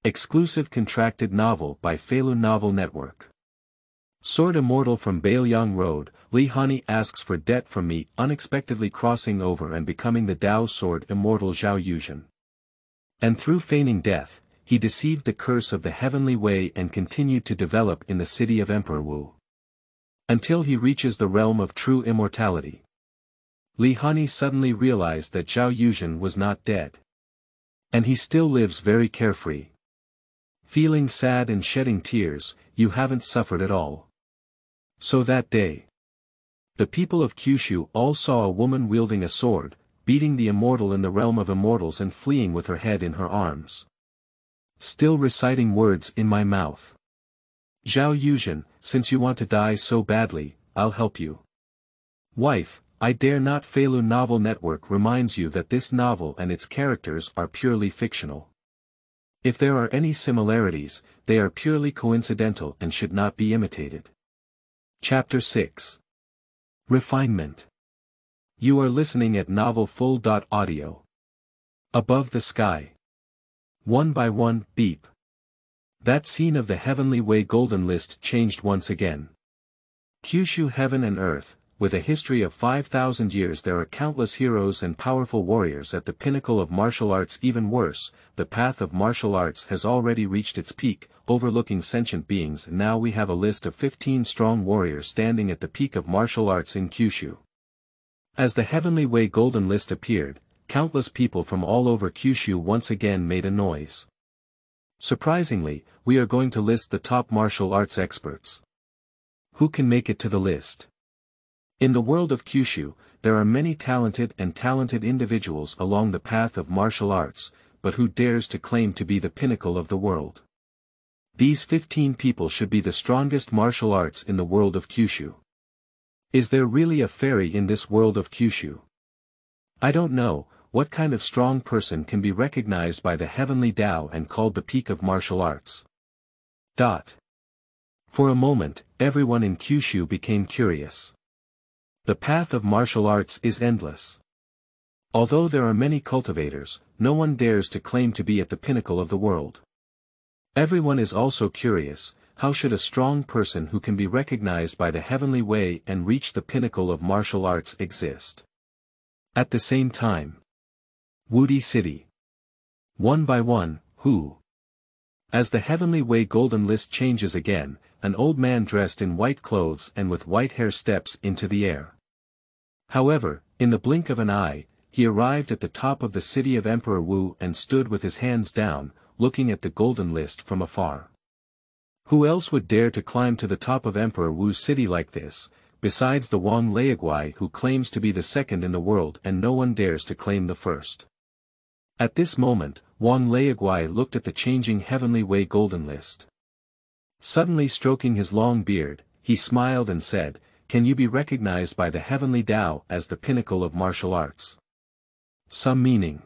Exclusive contracted novel by Feilu Novel Network. Sword Immortal from Beiliang Road, Hanyi asks for debt from me, unexpectedly crossing over and becoming the Dao sword Immortal Zhao Yuzhen. And through feigning death, he deceived the curse of the heavenly way and continued to develop in the city of Emperor Wu.Until he reaches the realm of true immortality. Hanyi suddenly realized that Zhao Yuzhen was not dead. And he still lives very carefree. Feeling sad and shedding tears, you haven't suffered at all. So that day, the people of Kyushu all saw a woman wielding a sword, beating the immortal in the realm of immortals and fleeing with her head in her arms. Still reciting words in my mouth. Zhao Yuzhen, since you want to die so badly, I'll help you. Wife, I dare not. Feilu Novel Network reminds you that this novel and its characters are purely fictional. If there are any similarities, they are purely coincidental and should not be imitated. Chapter 6. Refinement. You are listening at novelfull.audio. Above the sky. One by one, beep. That scene of the heavenly way golden list changed once again. Kyushu heaven and earth, with a history of 5,000 years, there are countless heroes and powerful warriors at the pinnacle of martial arts. Even worse, the path of martial arts has already reached its peak, overlooking sentient beings, and now we have a list of 15 strong warriors standing at the peak of martial arts in Kyushu. As the heavenly way golden list appeared, countless people from all over Kyushu once again made a noise. Surprisingly, we are going to list the top martial arts experts. Who can make it to the list? In the world of Kyushu, there are many talented individuals along the path of martial arts, but who dares to claim to be the pinnacle of the world? These 15 people should be the strongest martial arts in the world of Kyushu. Is there really a fairy in this world of Kyushu? I don't know. What kind of strong person can be recognized by the heavenly Dao and called the peak of martial arts? For a moment, everyone in Kyushu became curious. The path of martial arts is endless. Although there are many cultivators, no one dares to claim to be at the pinnacle of the world. Everyone is also curious, how should a strong person who can be recognized by the heavenly way and reach the pinnacle of martial arts exist? At the same time, Wudi City. One by one, who? As the heavenly way golden list changes again, an old man dressed in white clothes and with white hair steps into the air. However, in the blink of an eye, he arrived at the top of the city of Emperor Wu and stood with his hands down, looking at the golden list from afar. Who else would dare to climb to the top of Emperor Wu's city like this, besides the Wang Leiguai, who claims to be the second in the world and no one dares to claim the first? At this moment, Wang Leiguai looked at the changing heavenly way golden list. Suddenly stroking his long beard, he smiled and said, "Can you be recognized by the heavenly Dao as the pinnacle of martial arts?" Some meaning.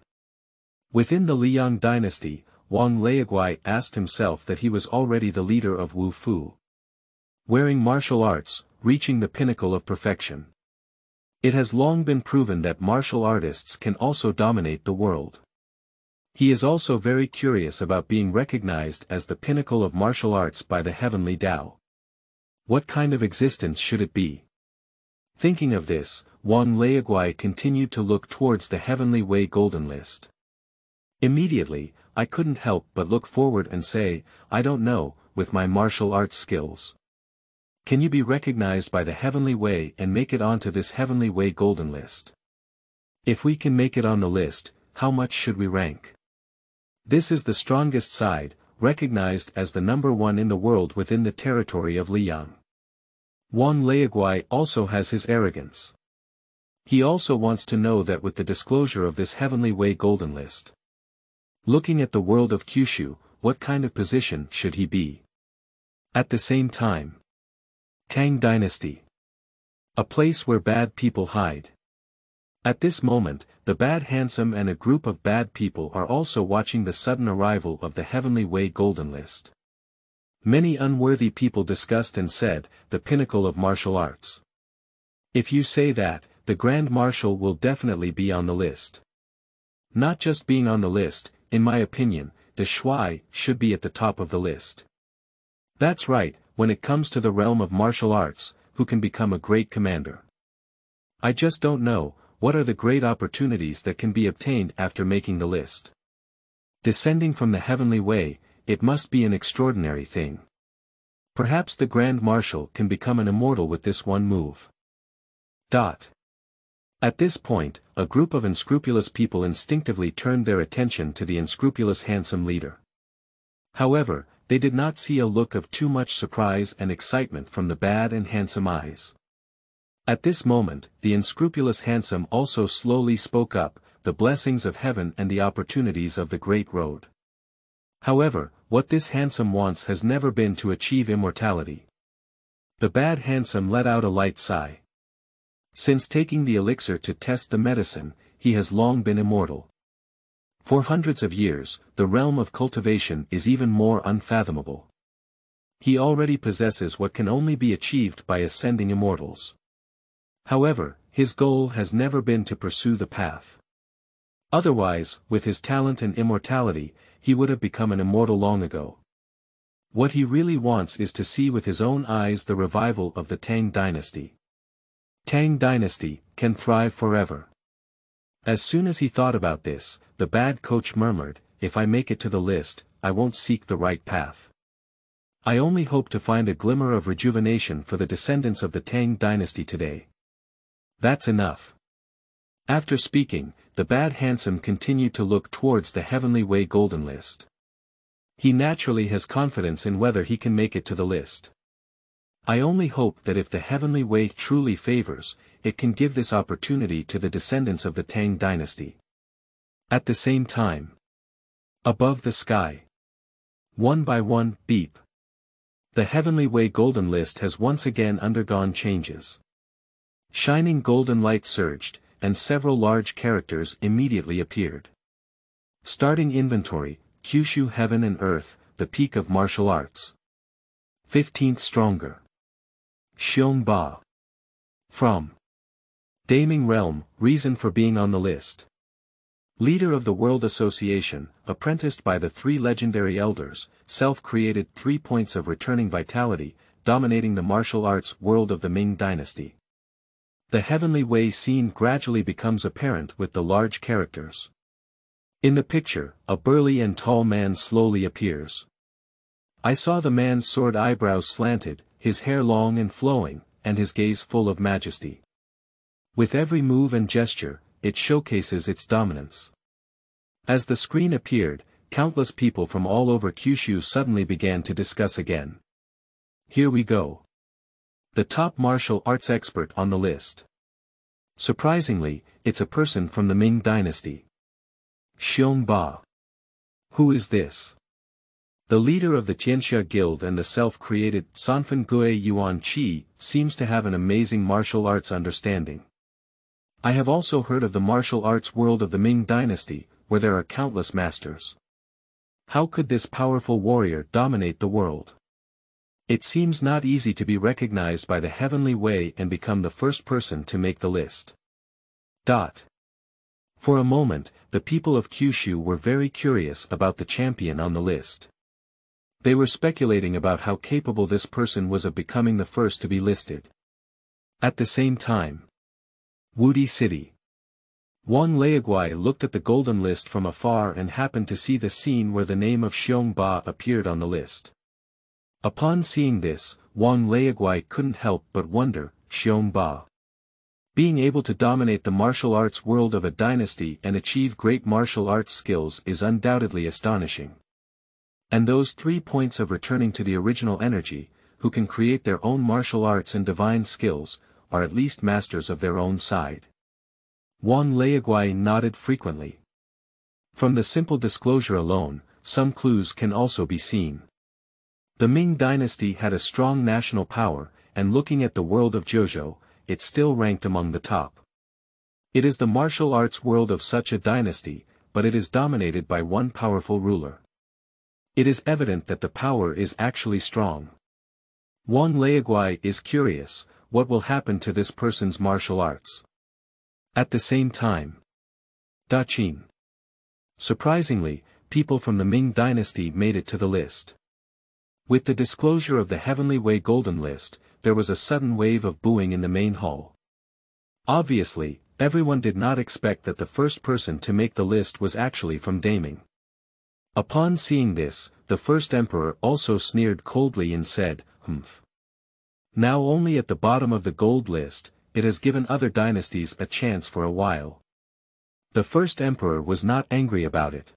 Within the Liang dynasty, Wang Leiguai asked himself that he was already the leader of Wu Fu. Wearing martial arts, reaching the pinnacle of perfection. It has long been proven that martial artists can also dominate the world. He is also very curious about being recognized as the pinnacle of martial arts by the heavenly Dao. What kind of existence should it be? Thinking of this, Wang Leiguai continued to look towards the heavenly way golden list. Immediately, I couldn't help but look forward and say, I don't know, with my martial arts skills. Can you be recognized by the heavenly way and make it onto this heavenly way golden list? If we can make it on the list, how much should we rank? This is the strongest side, recognized as the number one in the world within the territory of Liang. Wang Leiguai also has his arrogance. He also wants to know that with the disclosure of this heavenly way golden list. Looking at the world of Kyushu, what kind of position should he be? At the same time. Tang Dynasty. A place where bad people hide. At this moment, the bad handsome and a group of bad people are also watching the sudden arrival of the heavenly way golden list. Many unworthy people discussed and said, the pinnacle of martial arts. If you say that, the Grand Marshal will definitely be on the list. Not just being on the list, in my opinion, the shui should be at the top of the list. That's right, when it comes to the realm of martial arts, who can become a great commander? I just don't know, what are the great opportunities that can be obtained after making the list? Descending from the heavenly way, it must be an extraordinary thing. Perhaps the Grand Marshal can become an immortal with this one move. At this point, a group of unscrupulous people instinctively turned their attention to the unscrupulous handsome leader. However, they did not see a look of too much surprise and excitement from the bad and handsome eyes. At this moment, the unscrupulous handsome also slowly spoke up, the blessings of heaven and the opportunities of the great road. However, what this handsome wants has never been to achieve immortality. The bad handsome let out a light sigh. Since taking the elixir to test the medicine, he has long been immortal. For hundreds of years, the realm of cultivation is even more unfathomable. He already possesses what can only be achieved by ascending immortals. However, his goal has never been to pursue the path. Otherwise, with his talent and immortality, he would have become an immortal long ago. What he really wants is to see with his own eyes the revival of the Tang dynasty. Tang dynasty can thrive forever. As soon as he thought about this, the bad coach murmured, "If I make it to the list, I won't seek the right path. I only hope to find a glimmer of rejuvenation for the descendants of the Tang dynasty today." That's enough. After speaking, the bad handsome continued to look towards the heavenly way golden list. He naturally has confidence in whether he can make it to the list. I only hope that if the heavenly way truly favors, it can give this opportunity to the descendants of the Tang dynasty. At the same time, above the sky, one by one, beep. The heavenly way golden list has once again undergone changes. Shining golden light surged, and several large characters immediately appeared. Starting inventory, Kyushu Heaven and Earth, the peak of martial arts. 15th stronger. Xiongba. From Daming Realm, reason for being on the list. Leader of the World Association, apprenticed by the three legendary elders, self-created 3 points of returning vitality, dominating the martial arts world of the Ming dynasty. The heavenly way scene gradually becomes apparent with the large characters. In the picture, a burly and tall man slowly appears. I saw the man's sword eyebrows slanted, his hair long and flowing, and his gaze full of majesty. With every move and gesture, it showcases its dominance. As the screen appeared, countless people from all over Kyushu suddenly began to discuss again. Here we go. The top martial arts expert on the list. Surprisingly, it's a person from the Ming dynasty. Xiongba. Who is this? The leader of the Xianxia guild and the self-created Sanfen Gue Yuan Qi seems to have an amazing martial arts understanding. I have also heard of the martial arts world of the Ming dynasty, where there are countless masters. How could this powerful warrior dominate the world? It seems not easy to be recognized by the heavenly way and become the first person to make the list. For a moment, the people of Kyushu were very curious about the champion on the list. They were speculating about how capable this person was of becoming the first to be listed. At the same time, Wudi City. Wang Leiguai looked at the golden list from afar and happened to see the scene where the name of Xiongba appeared on the list. Upon seeing this, Wang Leiguai couldn't help but wonder, Xiongba. Being able to dominate the martial arts world of a dynasty and achieve great martial arts skills is undoubtedly astonishing. And those 3 points of returning to the original energy, who can create their own martial arts and divine skills, are at least masters of their own side. Wang Leiguai nodded frequently. From the simple disclosure alone, some clues can also be seen. The Ming dynasty had a strong national power, and looking at the world of Zhozhou, it still ranked among the top. It is the martial arts world of such a dynasty, but it is dominated by one powerful ruler. It is evident that the power is actually strong. Wang Leiguai is curious, what will happen to this person's martial arts? At the same time, Daqin. Surprisingly, people from the Ming dynasty made it to the list. With the disclosure of the Heavenly Way Golden List, there was a sudden wave of booing in the main hall. Obviously, everyone did not expect that the first person to make the list was actually from Daming. Upon seeing this, the first emperor also sneered coldly and said, "Humph. Now only at the bottom of the gold list, it has given other dynasties a chance for a while." The first emperor was not angry about it.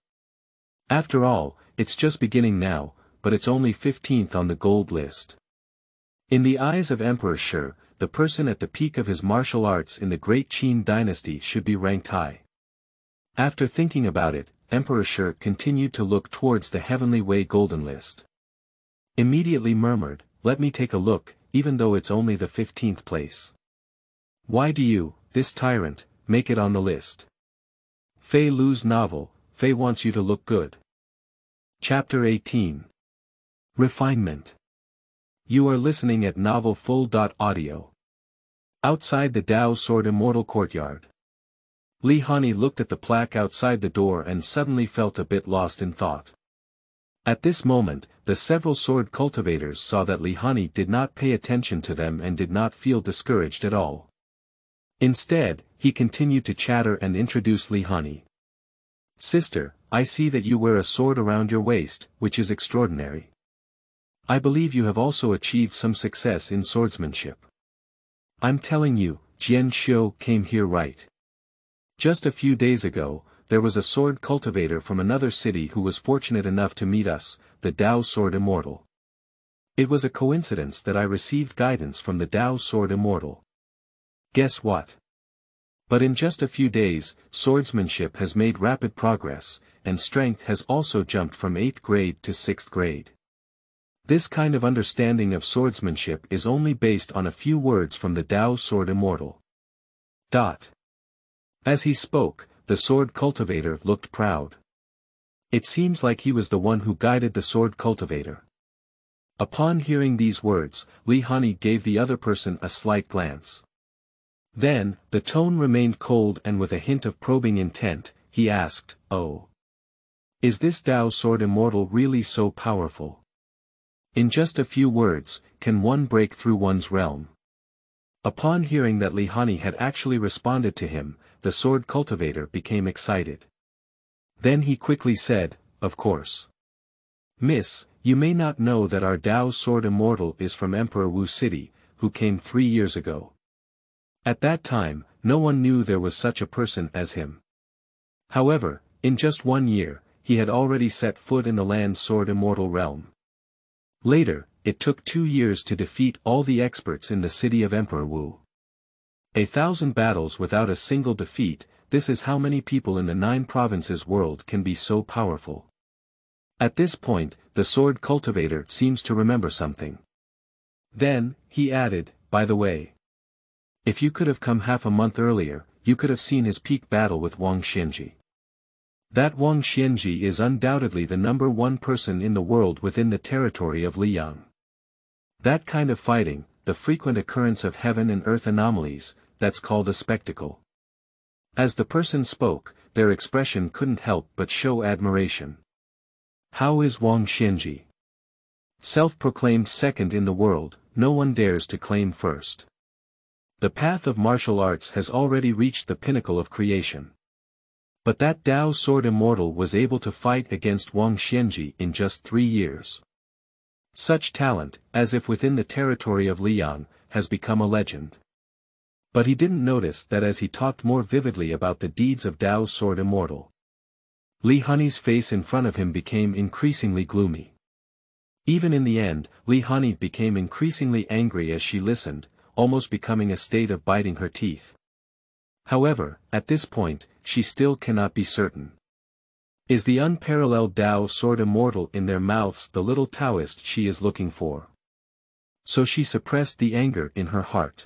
After all, it's just beginning now, but it's only 15th on the gold list. In the eyes of Emperor Shi, the person at the peak of his martial arts in the Great Qin dynasty should be ranked high. After thinking about it, Emperor Shi continued to look towards the Heavenly Way Golden List. Immediately murmured, "Let me take a look, even though it's only the 15th place. Why do you, this tyrant, make it on the list?" Feilu's novel, Fei Wants You to Look Good. Chapter 18. Refinement. You are listening at novelfull.audio. Outside the Dao Sword Immortal courtyard. Li Hanyi looked at the plaque outside the door and suddenly felt a bit lost in thought. At this moment, the several sword cultivators saw that Li Hanyi did not pay attention to them and did not feel discouraged at all. Instead, he continued to chatter and introduce Li Hanyi. "Sister, I see that you wear a sword around your waist, which is extraordinary. I believe you have also achieved some success in swordsmanship. I'm telling you, Xianxia came here right. Just a few days ago, there was a sword cultivator from another city who was fortunate enough to meet us, the Dao Sword Immortal. It was a coincidence that I received guidance from the Dao Sword Immortal. Guess what? But in just a few days, swordsmanship has made rapid progress, and strength has also jumped from 8th grade to 6th grade. This kind of understanding of swordsmanship is only based on a few words from the Dao Sword Immortal." As he spoke, the sword cultivator looked proud. It seems like he was the one who guided the sword cultivator. Upon hearing these words, Li Hanyi gave the other person a slight glance. Then, the tone remained cold and with a hint of probing intent, he asked, "Oh. Is this Dao Sword Immortal really so powerful? In just a few words, can one break through one's realm?" Upon hearing that Li Hanyi had actually responded to him, the sword cultivator became excited. Then he quickly said, "Of course. Miss, you may not know that our Dao Sword Immortal is from Emperor Wu City, who came 3 years ago. At that time, no one knew there was such a person as him. However, in just 1 year, he had already set foot in the land Sword Immortal realm. Later, it took 2 years to defeat all the experts in the City of Emperor Wu. 1,000 battles without a single defeat, this is how many people in the 9 provinces world can be so powerful." At this point, the sword cultivator seems to remember something. Then, he added, "By the way. If you could have come half a month earlier, you could have seen his peak battle with Wang Xianji. That Wang Xianji is undoubtedly the #1 person in the world within the territory of Liang. That kind of fighting, the frequent occurrence of heaven and earth anomalies, that's called a spectacle." As the person spoke, their expression couldn't help but show admiration. "How is Wang Xianji? Self-proclaimed second in the world, no one dares to claim first. The path of martial arts has already reached the pinnacle of creation. But that Dao Sword Immortal was able to fight against Wang Xianji in just 3 years. Such talent, as if within the territory of Liang, has become a legend." But he didn't notice that as he talked more vividly about the deeds of Dao Sword Immortal, Li Hanyi's face in front of him became increasingly gloomy. Even in the end, Li Hanyi became increasingly angry as she listened, almost becoming a state of biting her teeth. However, at this point, she still cannot be certain. Is the unparalleled Dao Sword Immortal in their mouths the little Taoist she is looking for? So she suppressed the anger in her heart.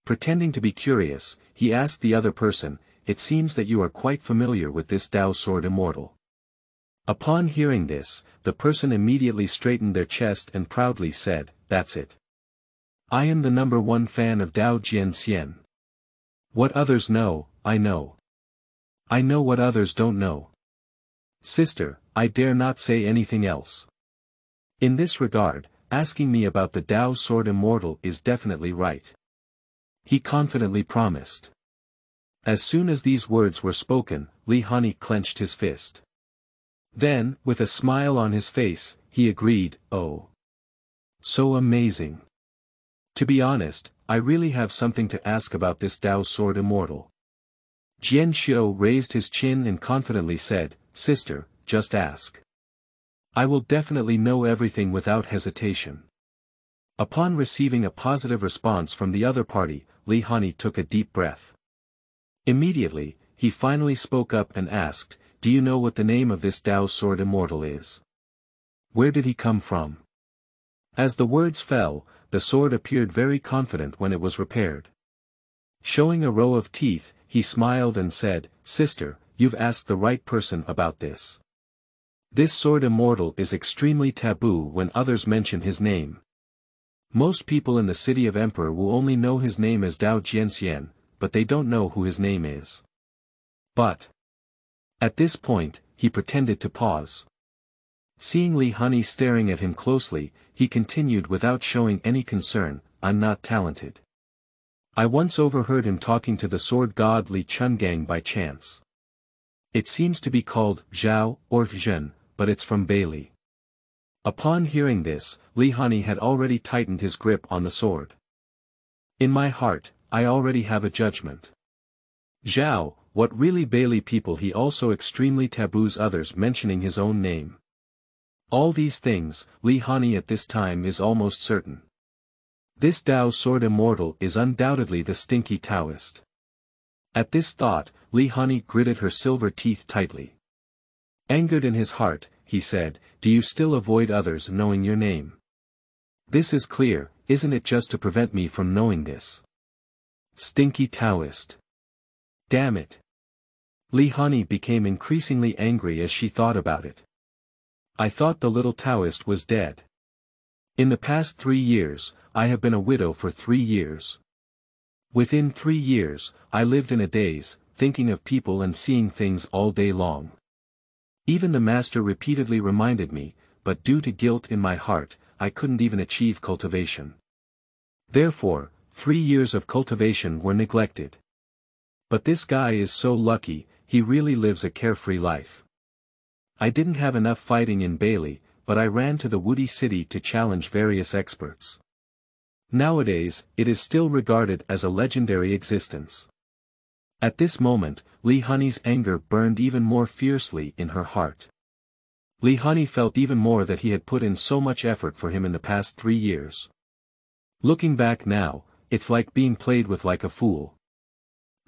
Pretending to be curious, he asked the other person, "It seems that you are quite familiar with this Dao Sword Immortal." Upon hearing this, the person immediately straightened their chest and proudly said, "That's it. I am the #1 fan of Dao Jianxian. What others know, I know. I know what others don't know." Sister, I dare not say anything else. In this regard, asking me about the Dao sword immortal is definitely right. He confidently promised. As soon as these words were spoken, Li Hanyi clenched his fist. Then, with a smile on his face, he agreed, "Oh. So amazing. To be honest, I really have something to ask about this Dao sword immortal." Xianxia raised his chin and confidently said, "Sister, just ask. I will definitely know everything without hesitation." Upon receiving a positive response from the other party, Li Hanyi took a deep breath. Immediately, he finally spoke up and asked, "Do you know what the name of this Dao sword immortal is? Where did he come from?" As the words fell, the sword appeared very confident when it was repaired. Showing a row of teeth, he smiled and said, "Sister, you've asked the right person about this. This sword immortal is extremely taboo when others mention his name. Most people in the City of Emperor Wu only know his name as Dao Jianxian, but they don't know who his name is. But..." At this point, he pretended to pause. Seeing Li Hanyi staring at him closely, he continued without showing any concern, "I'm not talented. I once overheard him talking to the sword god Li Chungang by chance. It seems to be called Zhao or Yuzhen, but it's from Beili." Upon hearing this, Li Hanyi had already tightened his grip on the sword. "In my heart, I already have a judgment. Zhao, what really Beili people he also extremely taboos others mentioning his own name. All these things, Li Hanyi at this time is almost certain. This Dao sword immortal is undoubtedly the stinky Taoist." At this thought, Li Hanyi gritted her silver teeth tightly. Angered in his heart, he said, "Do you still avoid others knowing your name? This is clear, isn't it, just to prevent me from knowing this? Stinky Taoist. Damn it." Li Hanyi became increasingly angry as she thought about it. "I thought the little Taoist was dead. In the past 3 years, I have been a widow for 3 years. Within 3 years, I lived in a daze, thinking of people and seeing things all day long. Even the master repeatedly reminded me, but due to guilt in my heart, I couldn't even achieve cultivation. Therefore, 3 years of cultivation were neglected. But this guy is so lucky, he really lives a carefree life. I didn't have enough fighting in Beili, but I ran to the Woody city to challenge various experts. Nowadays, it is still regarded as a legendary existence." At this moment, Li Hanyi's anger burned even more fiercely in her heart. Li Hanyi felt even more that he had put in so much effort for him in the past 3 years. Looking back now, it's like being played with like a fool.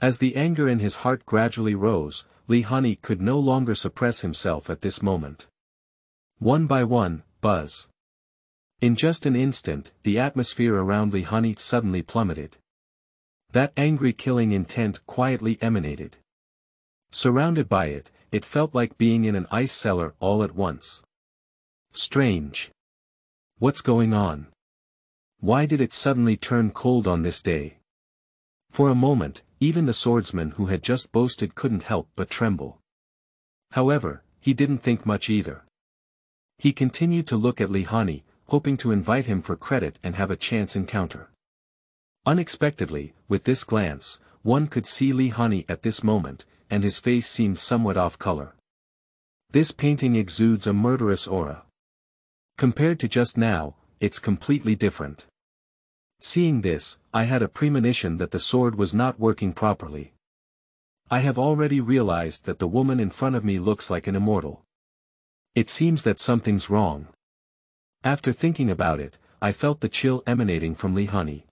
As the anger in his heart gradually rose, Li Hanyi could no longer suppress himself at this moment. One by one, buzz. In just an instant, the atmosphere around Li Hanyi suddenly plummeted. That angry killing intent quietly emanated. Surrounded by it, it felt like being in an ice cellar all at once. Strange. What's going on? Why did it suddenly turn cold on this day? For a moment, even the swordsman who had just boasted couldn't help but tremble. However, he didn't think much either. He continued to look at Li Hanyi, hoping to invite him for credit and have a chance encounter. Unexpectedly, with this glance, one could see Li Hanyi at this moment, and his face seemed somewhat off color. This painting exudes a murderous aura. Compared to just now, it's completely different. Seeing this, I had a premonition that the sword was not working properly. I have already realized that the woman in front of me looks like an immortal. It seems that something's wrong. After thinking about it, I felt the chill emanating from Li Hanyi.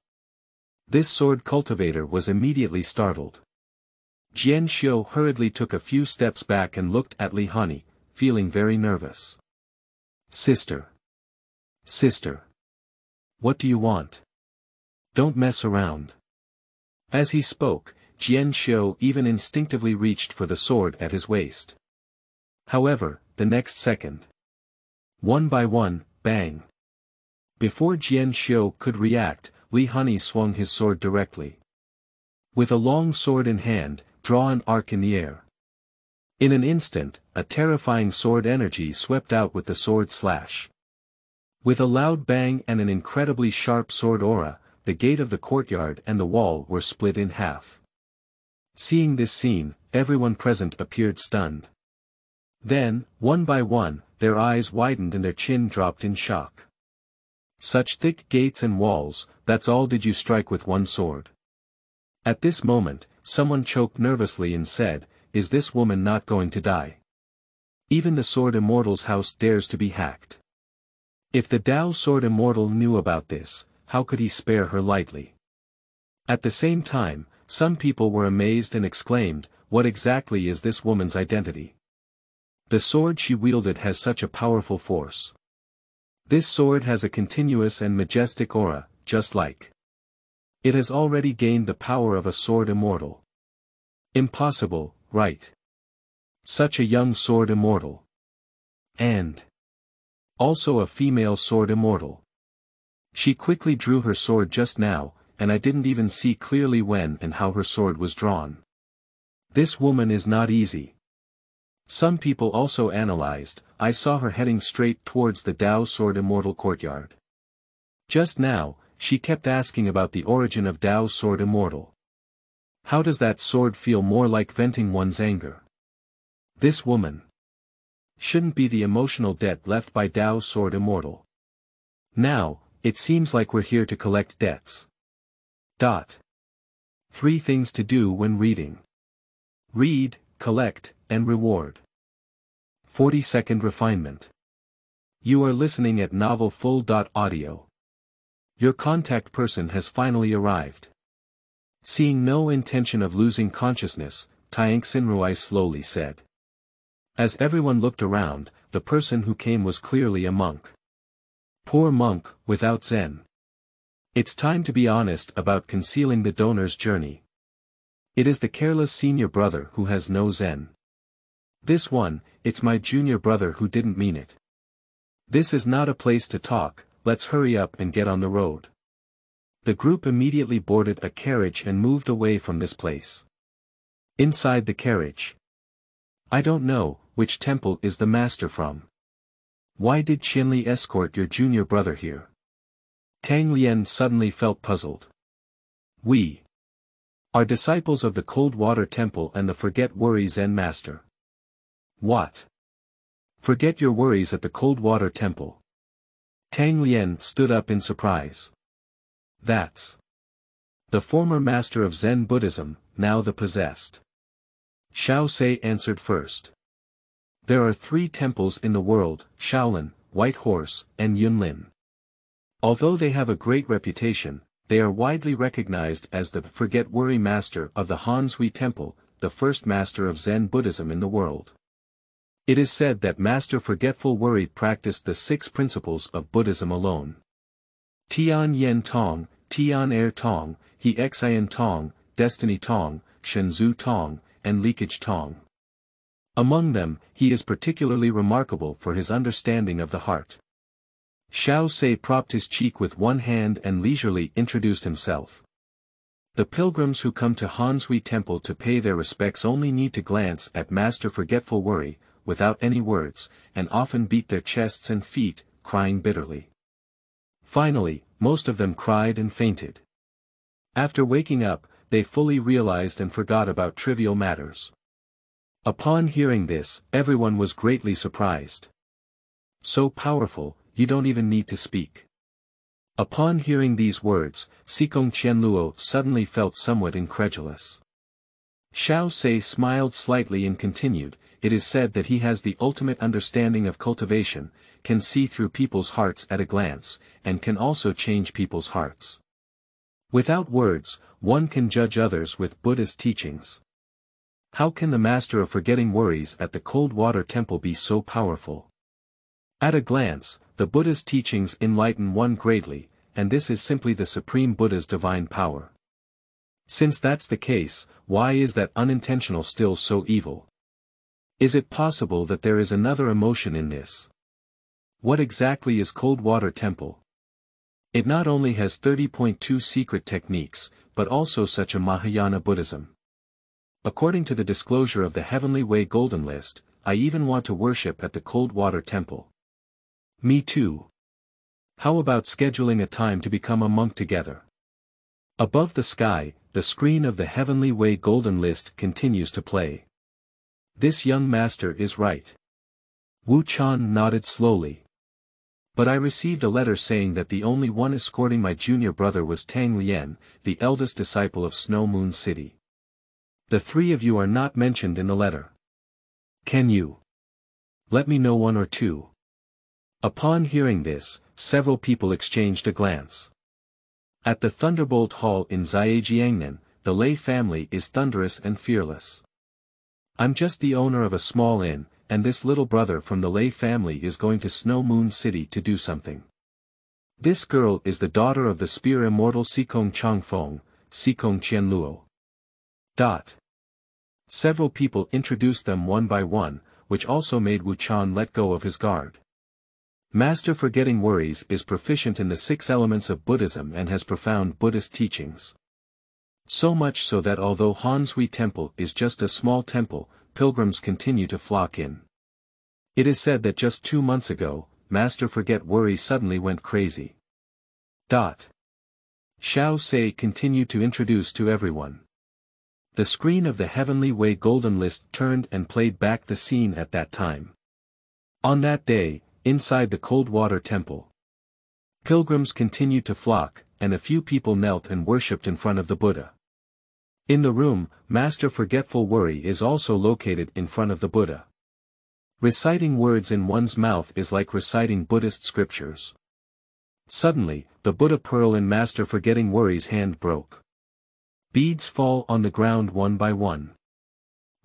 This sword cultivator was immediately startled. Xianxia hurriedly took a few steps back and looked at Li Hanyi, feeling very nervous. Sister. Sister. What do you want? Don't mess around. As he spoke, Xianxia even instinctively reached for the sword at his waist. However, the next second. One by one, bang. Before Xianxia could react, Li Hanyi swung his sword directly. With a long sword in hand, draw an arc in the air. In an instant, a terrifying sword energy swept out with the sword slash. With a loud bang and an incredibly sharp sword aura, the gate of the courtyard and the wall were split in half. Seeing this scene, everyone present appeared stunned. Then, one by one, their eyes widened and their chin dropped in shock. Such thick gates and walls, that's all did you strike with one sword? At this moment, someone choked nervously and said, "Is this woman not going to die? Even the Sword Immortal's house dares to be hacked." If the Dao Sword Immortal knew about this, how could he spare her lightly? At the same time, some people were amazed and exclaimed, "What exactly is this woman's identity? The sword she wielded has such a powerful force. This sword has a continuous and majestic aura, just like. It has already gained the power of a sword immortal. Impossible, right? Such a young sword immortal. And also a female sword immortal. She quickly drew her sword just now, and I didn't even see clearly when and how her sword was drawn. This woman is not easy." Some people also analyzed, "I saw her heading straight towards the Dao Sword Immortal courtyard. Just now, she kept asking about the origin of Dao Sword Immortal. How does that sword feel more like venting one's anger? This woman shouldn't be the emotional debt left by Dao Sword Immortal. Now, it seems like we're here to collect debts. 3 things to do when reading. Read, collect, and reward. 40-second refinement. You are listening at novelfull.audio. Your contact person has finally arrived. Seeing no intention of losing consciousness, Xianxia slowly said. As everyone looked around, the person who came was clearly a monk. Poor monk, without Zen. It's time to be honest about concealing the donor's journey. It is the careless senior brother who has no Zen. This one, it's my junior brother who didn't mean it. This is not a place to talk, let's hurry up and get on the road. The group immediately boarded a carriage and moved away from this place. Inside the carriage. I don't know, which temple is the master from? Why did Qianli escort your junior brother here? Tang Lian suddenly felt puzzled. We are disciples of the Cold Water Temple and the Forget Worry Zen Master. What? Forget your worries at the Cold Water Temple. Tang Lian stood up in surprise. That's the former master of Zen Buddhism, now the possessed. Xiaoxia answered first. There are 3 temples in the world, Shaolin, White Horse, and Yunlin. Although they have a great reputation, they are widely recognized as the Forget Worry Master of the Hanzhui Temple, the first master of Zen Buddhism in the world. It is said that Master Forgetful Worry practiced the 6 principles of Buddhism alone. Tian Yen Tong, Tian Er Tong, He Xian Tong, Destiny Tong, Shenzhou Tong, and Leakage Tong. Among them, he is particularly remarkable for his understanding of the heart. Xiaoxia propped his cheek with one hand and leisurely introduced himself. The pilgrims who come to Hanzhui Temple to pay their respects only need to glance at Master Forgetful Worry, without any words, and often beat their chests and feet, crying bitterly. Finally, most of them cried and fainted. After waking up, they fully realized and forgot about trivial matters. Upon hearing this, everyone was greatly surprised. So powerful, you don't even need to speak. Upon hearing these words, Xikong Qianluo suddenly felt somewhat incredulous. Xiaoxia smiled slightly and continued, it is said that he has the ultimate understanding of cultivation, can see through people's hearts at a glance, and can also change people's hearts. Without words, one can judge others with Buddhist teachings. How can the master of forgetting worries at the Cold Water Temple be so powerful? At a glance, the Buddha's teachings enlighten one greatly, and this is simply the Supreme Buddha's divine power. Since that's the case, why is that unintentional still so evil? Is it possible that there is another emotion in this? What exactly is Cold Water Temple? It not only has 30.2 secret techniques, but also such a Mahayana Buddhism. According to the disclosure of the Heavenly Way Golden List, I even want to worship at the Cold Water Temple. Me too. How about scheduling a time to become a monk together? Above the sky, the screen of the Heavenly Way Golden List continues to play. This young master is right. Wu Chan nodded slowly. But I received a letter saying that the only one escorting my junior brother was Tang Lian, the eldest disciple of Snow Moon City. The three of you are not mentioned in the letter. Can you let me know one or two? Upon hearing this, several people exchanged a glance. At the Thunderbolt Hall in Zhejiangnan, the Lei family is thunderous and fearless. I'm just the owner of a small inn, and this little brother from the Lei family is going to Snow Moon City to do something. This girl is the daughter of the spear immortal Xikong Changfeng, Xikong Qianluo. Several people introduced them one by one, which also made Wu Chan let go of his guard. Master Forgetting Worries is proficient in the 6 elements of Buddhism and has profound Buddhist teachings. So much so that although Hanshui Temple is just a small temple, pilgrims continue to flock in. It is said that just 2 months ago, Master Forget Worry suddenly went crazy. Xiao Sei continued to introduce to everyone. The screen of the Heavenly Way Golden List turned and played back the scene at that time. On that day, inside the Cold Water Temple, pilgrims continued to flock, and a few people knelt and worshipped in front of the Buddha. In the room, Master Forgetful Worry is also located in front of the Buddha. Reciting words in one's mouth is like reciting Buddhist scriptures. Suddenly, the Buddha pearl in Master Forgetting Worry's hand broke. Beads fall on the ground one by one.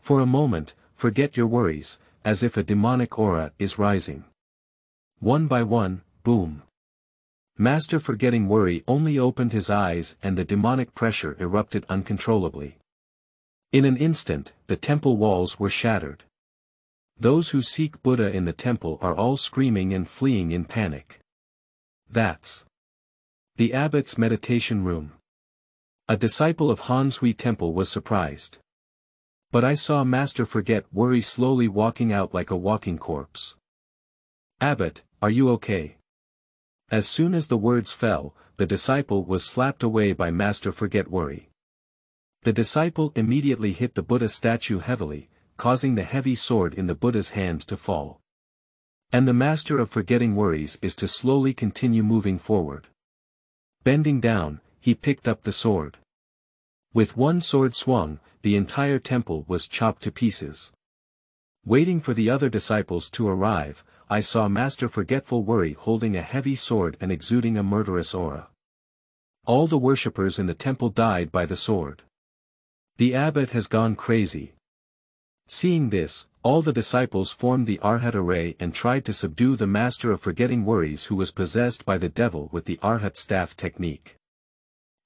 For a moment, forget your worries, as if a demonic aura is rising. One by one, boom. Master Forgetting Worry only opened his eyes and the demonic pressure erupted uncontrollably. In an instant, the temple walls were shattered. Those who seek Buddha in the temple are all screaming and fleeing in panic. That's the abbot's meditation room. A disciple of Hanshui Temple was surprised. But I saw Master Forget Worry slowly walking out like a walking corpse. Abbot, are you okay? As soon as the words fell, the disciple was slapped away by Master Forget Worry. The disciple immediately hit the Buddha statue heavily, causing the heavy sword in the Buddha's hand to fall. And the Master of Forgetting Worries is to slowly continue moving forward. Bending down, he picked up the sword. With one sword swung, the entire temple was chopped to pieces. Waiting for the other disciples to arrive, I saw Master Forgetful Worry holding a heavy sword and exuding a murderous aura. All the worshippers in the temple died by the sword. The abbot has gone crazy. Seeing this, all the disciples formed the Arhat array and tried to subdue the Master of Forgetting Worries who was possessed by the devil with the Arhat staff technique.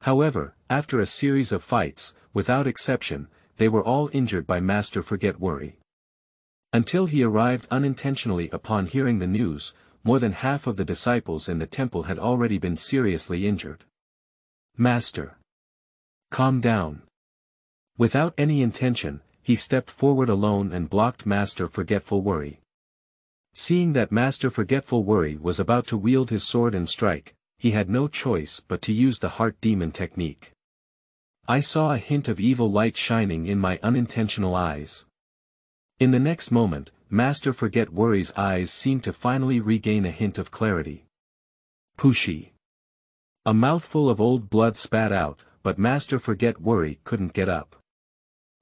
However, after a series of fights, without exception, they were all injured by Master Forget Worry. Until he arrived unintentionally upon hearing the news, more than half of the disciples in the temple had already been seriously injured. Master, calm down. Without any intention, he stepped forward alone and blocked Master Forgetful Worry. Seeing that Master Forgetful Worry was about to wield his sword and strike, he had no choice but to use the Heart Demon technique. I saw a hint of evil light shining in my unintentional eyes. In the next moment, Master Forget Worry's eyes seemed to finally regain a hint of clarity. Pushi. A mouthful of old blood spat out, but Master Forget Worry couldn't get up.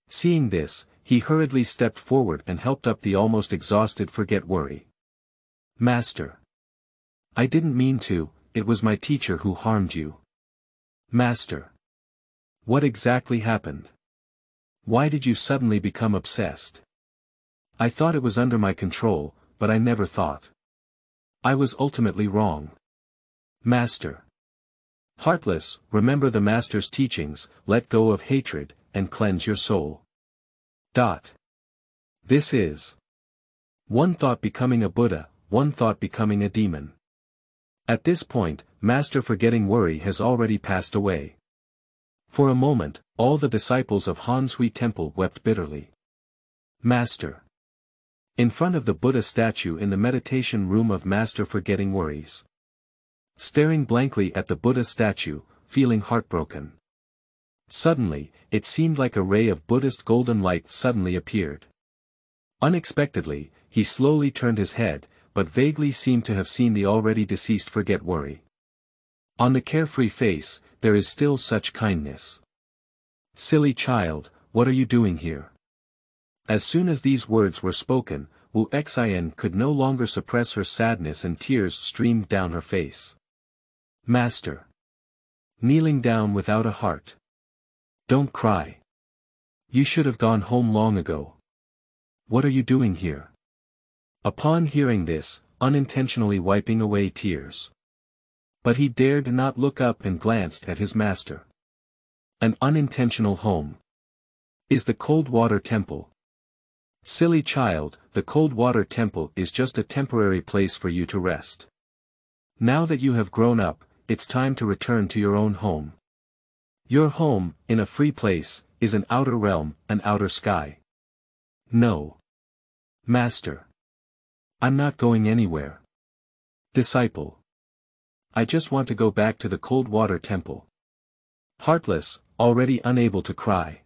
Seeing this, he hurriedly stepped forward and helped up the almost exhausted Forget Worry. Master. I didn't mean to, it was my teacher who harmed you. Master. What exactly happened? Why did you suddenly become obsessed? I thought it was under my control, but I never thought. I was ultimately wrong. Master. Heartless, remember the Master's teachings, let go of hatred, and cleanse your soul. This is one thought becoming a Buddha, one thought becoming a demon. At this point, Master Forgetting Worry has already passed away. For a moment, All the disciples of Hanyi Temple wept bitterly. Master. In front of the Buddha statue in the meditation room of Master forgetting worries. Staring blankly at the Buddha statue, feeling heartbroken. Suddenly, it seemed like a ray of Buddhist golden light suddenly appeared. Unexpectedly, he slowly turned his head, but vaguely seemed to have seen the already deceased forget worry. On the carefree face, there is still such kindness. Silly child, what are you doing here? As soon as these words were spoken, Wuxia could no longer suppress her sadness and tears streamed down her face. Master. Kneeling down without a heart. Don't cry. You should have gone home long ago. What are you doing here? Upon hearing this, unintentionally wiping away tears. But he dared not look up and glanced at his master. An unintentional home. Is the cold water temple. Silly child, the cold water temple is just a temporary place for you to rest. Now that you have grown up, it's time to return to your own home. Your home, in a free place, is an outer realm, an outer sky. No. Master. I'm not going anywhere. Disciple. I just want to go back to the cold water temple. Heartless, already unable to cry.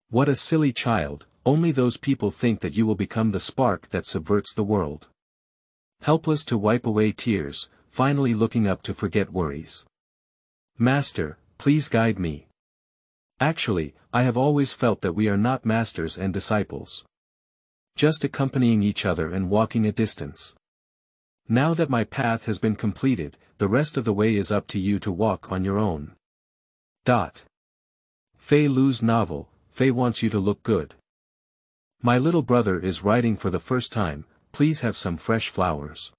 What a silly child, only those people think that you will become the spark that subverts the world. Helpless to wipe away tears, finally looking up to forget worries. Master, please guide me. Actually, I have always felt that we are not masters and disciples. Just accompanying each other and walking a distance. Now that my path has been completed, the rest of the way is up to you to walk on your own. Feilu's novel, Fei wants you to look good. My little brother is writing for the first time, please have some fresh flowers.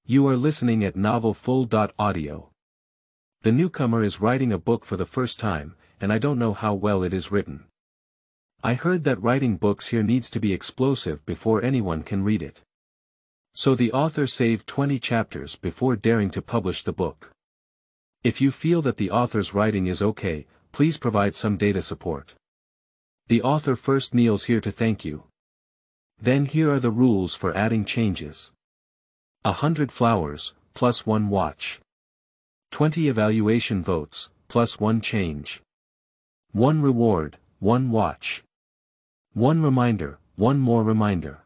You are listening at novel full.audio. The newcomer is writing a book for the first time, and I don't know how well it is written. I heard that writing books here needs to be explosive before anyone can read it. So the author saved 20 chapters before daring to publish the book. If you feel that the author's writing is okay, please provide some data support. The author first kneels here to thank you. Then here are the rules for adding changes. 100 flowers, plus 1 watch. 20 evaluation votes, plus 1 change. 1 reward, 1 watch. 1 reminder, 1 more reminder.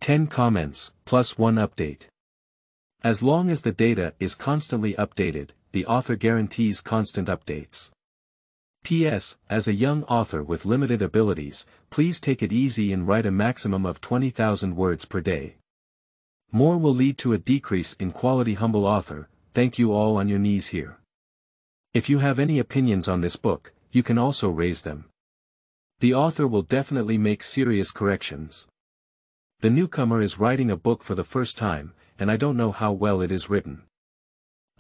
10 comments, plus 1 update. As long as the data is constantly updated, the author guarantees constant updates. P.S. As a young author with limited abilities, please take it easy and write a maximum of 20,000 words per day. More will lead to a decrease in quality. Humble author, thank you all on your knees here. If you have any opinions on this book, you can also raise them. The author will definitely make serious corrections. The newcomer is writing a book for the first time, and I don't know how well it is written.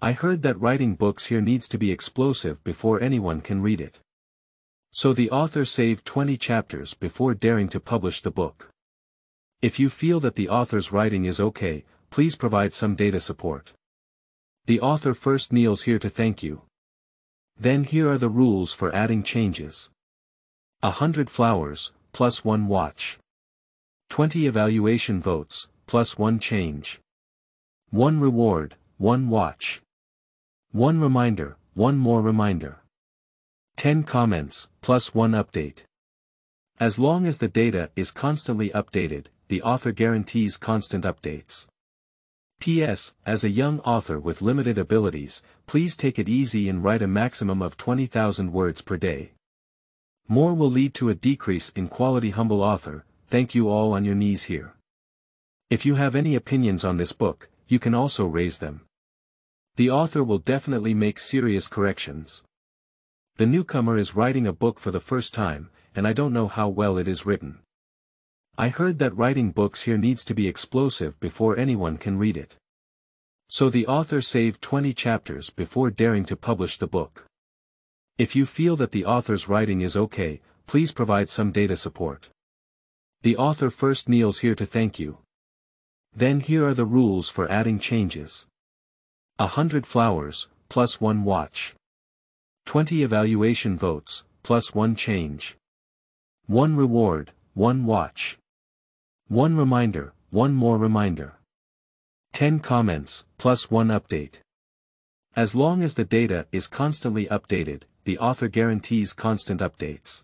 I heard that writing books here needs to be explosive before anyone can read it. So the author saved 20 chapters before daring to publish the book. If you feel that the author's writing is okay, please provide some data support. The author first kneels here to thank you. Then here are the rules for adding changes. 100 flowers, plus 1 watch. 20 evaluation votes, plus 1 change. 1 reward, 1 watch. 1 reminder, 1 more reminder. 10 comments, plus 1 update. As long as the data is constantly updated, the author guarantees constant updates. P.S. As a young author with limited abilities, please take it easy and write a maximum of 20,000 words per day. More will lead to a decrease in quality. Humble author, thank you all on your knees here. If you have any opinions on this book, you can also raise them. The author will definitely make serious corrections. The newcomer is writing a book for the first time, and I don't know how well it is written. I heard that writing books here needs to be explosive before anyone can read it. So the author saved 20 chapters before daring to publish the book. If you feel that the author's writing is okay, please provide some data support. The author first kneels here to thank you. Then here are the rules for adding changes. 100 flowers, plus 1 watch. 20 evaluation votes, plus 1 change. 1 reward, 1 watch. 1 reminder, 1 more reminder. 10 comments, plus 1 update. As long as the data is constantly updated, the author guarantees constant updates.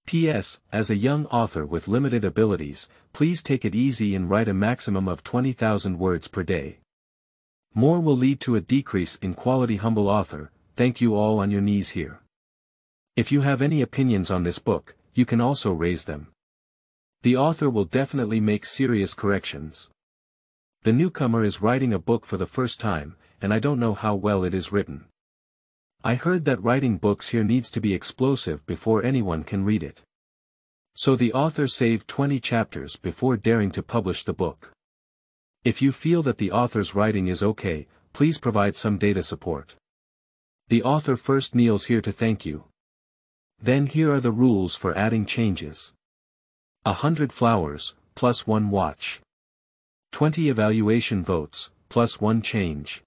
P.S. As a young author with limited abilities, please take it easy and write a maximum of 20,000 words per day. More will lead to a decrease in quality. Humble author, thank you all on your knees here. If you have any opinions on this book, you can also raise them. The author will definitely make serious corrections. The newcomer is writing a book for the first time, and I don't know how well it is written. I heard that writing books here needs to be explosive before anyone can read it. So the author saved 20 chapters before daring to publish the book. If you feel that the author's writing is okay, please provide some data support. The author first kneels here to thank you. Then here are the rules for adding changes. 100 flowers, plus 1 watch. 20 evaluation votes, plus 1 change.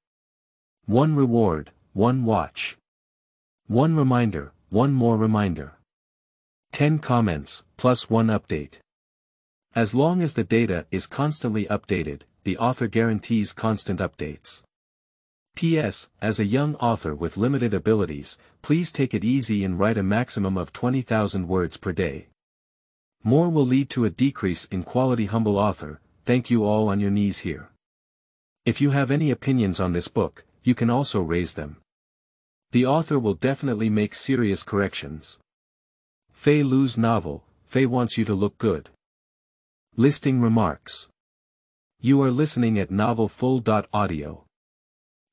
1 reward, 1 watch. 1 reminder, 1 more reminder. 10 comments, plus 1 update. As long as the data is constantly updated, the author guarantees constant updates. P.S. As a young author with limited abilities, please take it easy and write a maximum of 20,000 words per day. More will lead to a decrease in quality. Humble author, thank you all on your knees here. If you have any opinions on this book, you can also raise them. The author will definitely make serious corrections. Feilu's novel, Fei wants you to look good. Listing remarks. You are listening at novelfull.audio.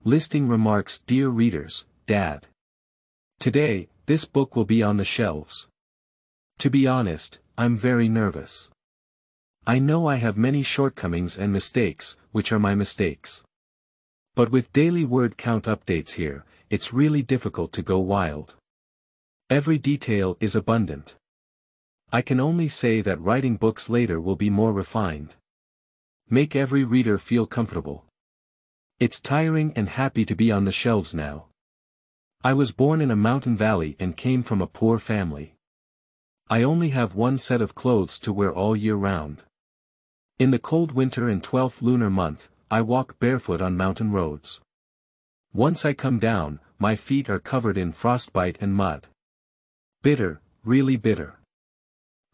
Listing remarks. Dear readers, Dad. Today, this book will be on the shelves. To be honest, I'm very nervous. I know I have many shortcomings and mistakes, which are my mistakes. But with daily word count updates here, it's really difficult to go wild. Every detail is abundant. I can only say that writing books later will be more refined. Make every reader feel comfortable. It's tiring and happy to be on the shelves now. I was born in a mountain valley and came from a poor family. I only have one set of clothes to wear all year round. In the cold winter and 12th lunar month, I walk barefoot on mountain roads. Once I come down, my feet are covered in frostbite and mud. Bitter, really bitter.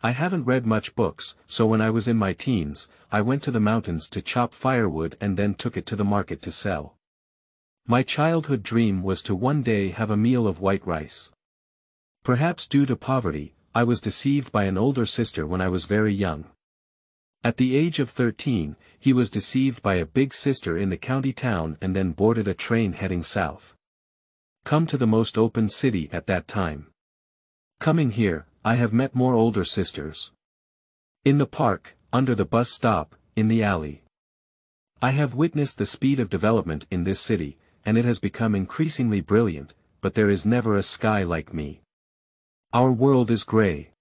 I haven't read much books, so when I was in my teens, I went to the mountains to chop firewood and then took it to the market to sell. My childhood dream was to one day have a meal of white rice. Perhaps due to poverty, I was deceived by an older sister when I was very young. At the age of 13, he was deceived by a big sister in the county town and then boarded a train heading south. Come to the most open city at that time. Coming here, I have met more older sisters. In the park, under the bus stop, in the alley. I have witnessed the speed of development in this city, and it has become increasingly brilliant, but there is never a sky like me. Our world is gray.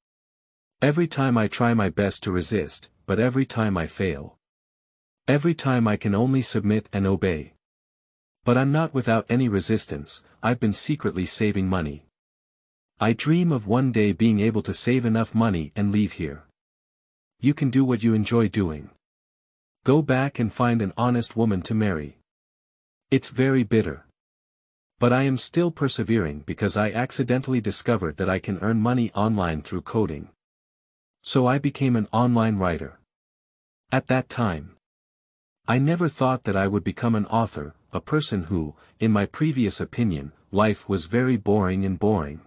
Every time I try my best to resist, but every time I fail. Every time I can only submit and obey. But I'm not without any resistance, I've been secretly saving money. I dream of one day being able to save enough money and leave here. You can do what you enjoy doing. Go back and find an honest woman to marry. It's very bitter. But I am still persevering because I accidentally discovered that I can earn money online through coding. So I became an online writer. At that time, I never thought that I would become an author, a person who, in my previous opinion, life was very boring and boring.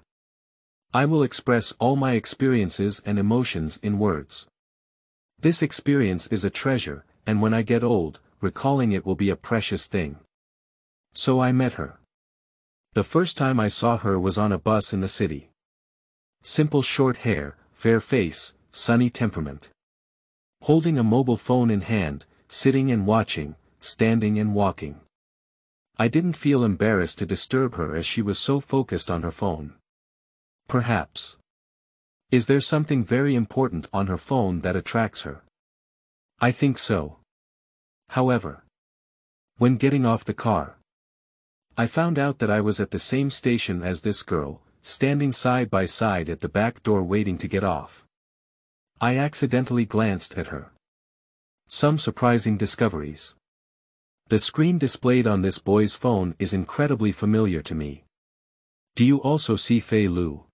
I will express all my experiences and emotions in words. This experience is a treasure, and when I get old, recalling it will be a precious thing. So I met her. The first time I saw her was on a bus in the city. Simple short hair, fair face, sunny temperament. Holding a mobile phone in hand, sitting and watching, standing and walking. I didn't feel embarrassed to disturb her as she was so focused on her phone. Perhaps. Is there something very important on her phone that attracts her? I think so. However, when getting off the car, I found out that I was at the same station as this girl, standing side by side at the back door waiting to get off. I accidentally glanced at her. Some surprising discoveries. The screen displayed on this boy's phone is incredibly familiar to me. Do you also see Feilu?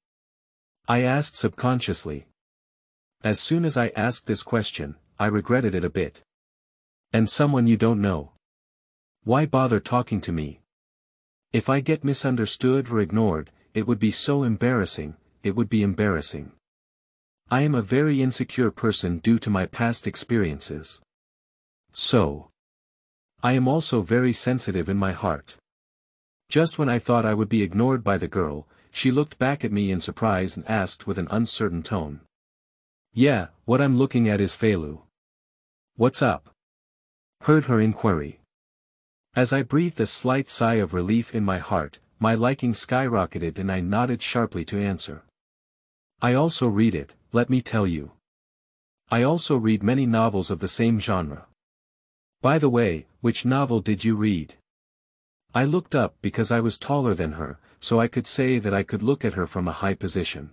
I asked subconsciously. As soon as I asked this question, I regretted it a bit. And someone you don't know. Why bother talking to me? If I get misunderstood or ignored, it would be so embarrassing, it would be embarrassing. I am a very insecure person due to my past experiences. So. I am also very sensitive in my heart. Just when I thought I would be ignored by the girl, she looked back at me in surprise and asked with an uncertain tone. Yeah, what I'm looking at is Feilu. What's up? Heard her inquiry. As I breathed a slight sigh of relief in my heart, my liking skyrocketed and I nodded sharply to answer. I also read it, let me tell you. I also read many novels of the same genre. By the way, which novel did you read? I looked up because I was taller than her, so I could say that I could look at her from a high position.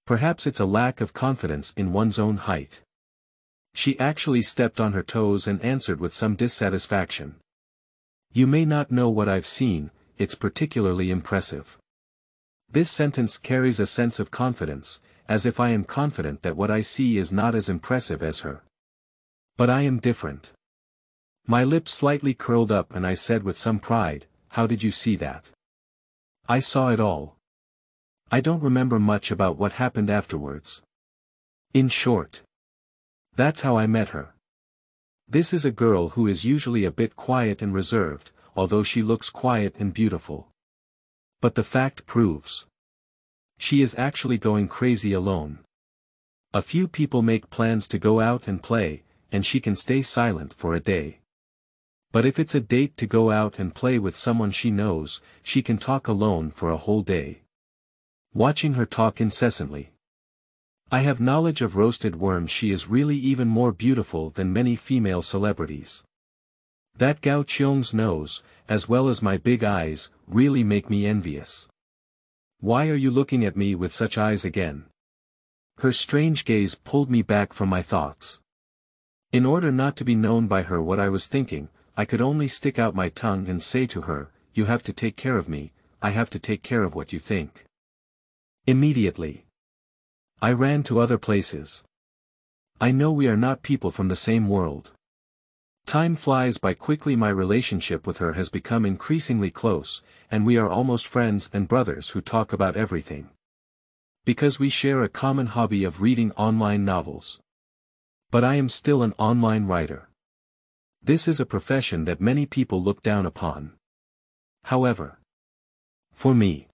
Perhaps it's a lack of confidence in one's own height. She actually stepped on her toes and answered with some dissatisfaction. You may not know what I've seen, it's particularly impressive. This sentence carries a sense of confidence, as if I am confident that what I see is not as impressive as her. But I am different. My lips slightly curled up and I said with some pride, how did you see that? I saw it all. I don't remember much about what happened afterwards. In short. That's how I met her. This is a girl who is usually a bit quiet and reserved, although she looks quiet and beautiful. But the fact proves. She is actually going crazy alone. A few people make plans to go out and play, and she can stay silent for a day. But if it's a date to go out and play with someone she knows, she can talk alone for a whole day. Watching her talk incessantly. I have knowledge of roasted worms. She is really even more beautiful than many female celebrities. That Gao Qiong's nose, as well as my big eyes, really make me envious. Why are you looking at me with such eyes again? Her strange gaze pulled me back from my thoughts. In order not to be known by her what I was thinking, I could only stick out my tongue and say to her, you have to take care of me, I have to take care of what you think. Immediately. I ran to other places. I know we are not people from the same world. Time flies by quickly. My relationship with her has become increasingly close, and we are almost friends and brothers who talk about everything. Because we share a common hobby of reading online novels. But I am still an online writer. This is a profession that many people look down upon. However, for me,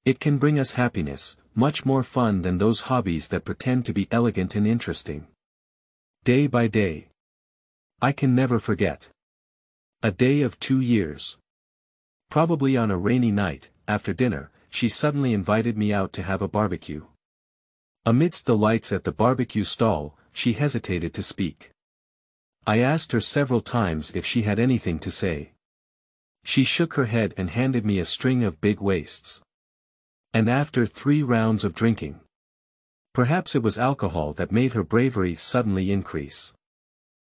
it can bring us happiness, much more fun than those hobbies that pretend to be elegant and interesting. Day by day. I can never forget. A day of 2 years. Probably on a rainy night, after dinner, she suddenly invited me out to have a barbecue. Amidst the lights at the barbecue stall, she hesitated to speak. I asked her several times if she had anything to say. She shook her head and handed me a string of big wastes. And after 3 rounds of drinking. Perhaps it was alcohol that made her bravery suddenly increase.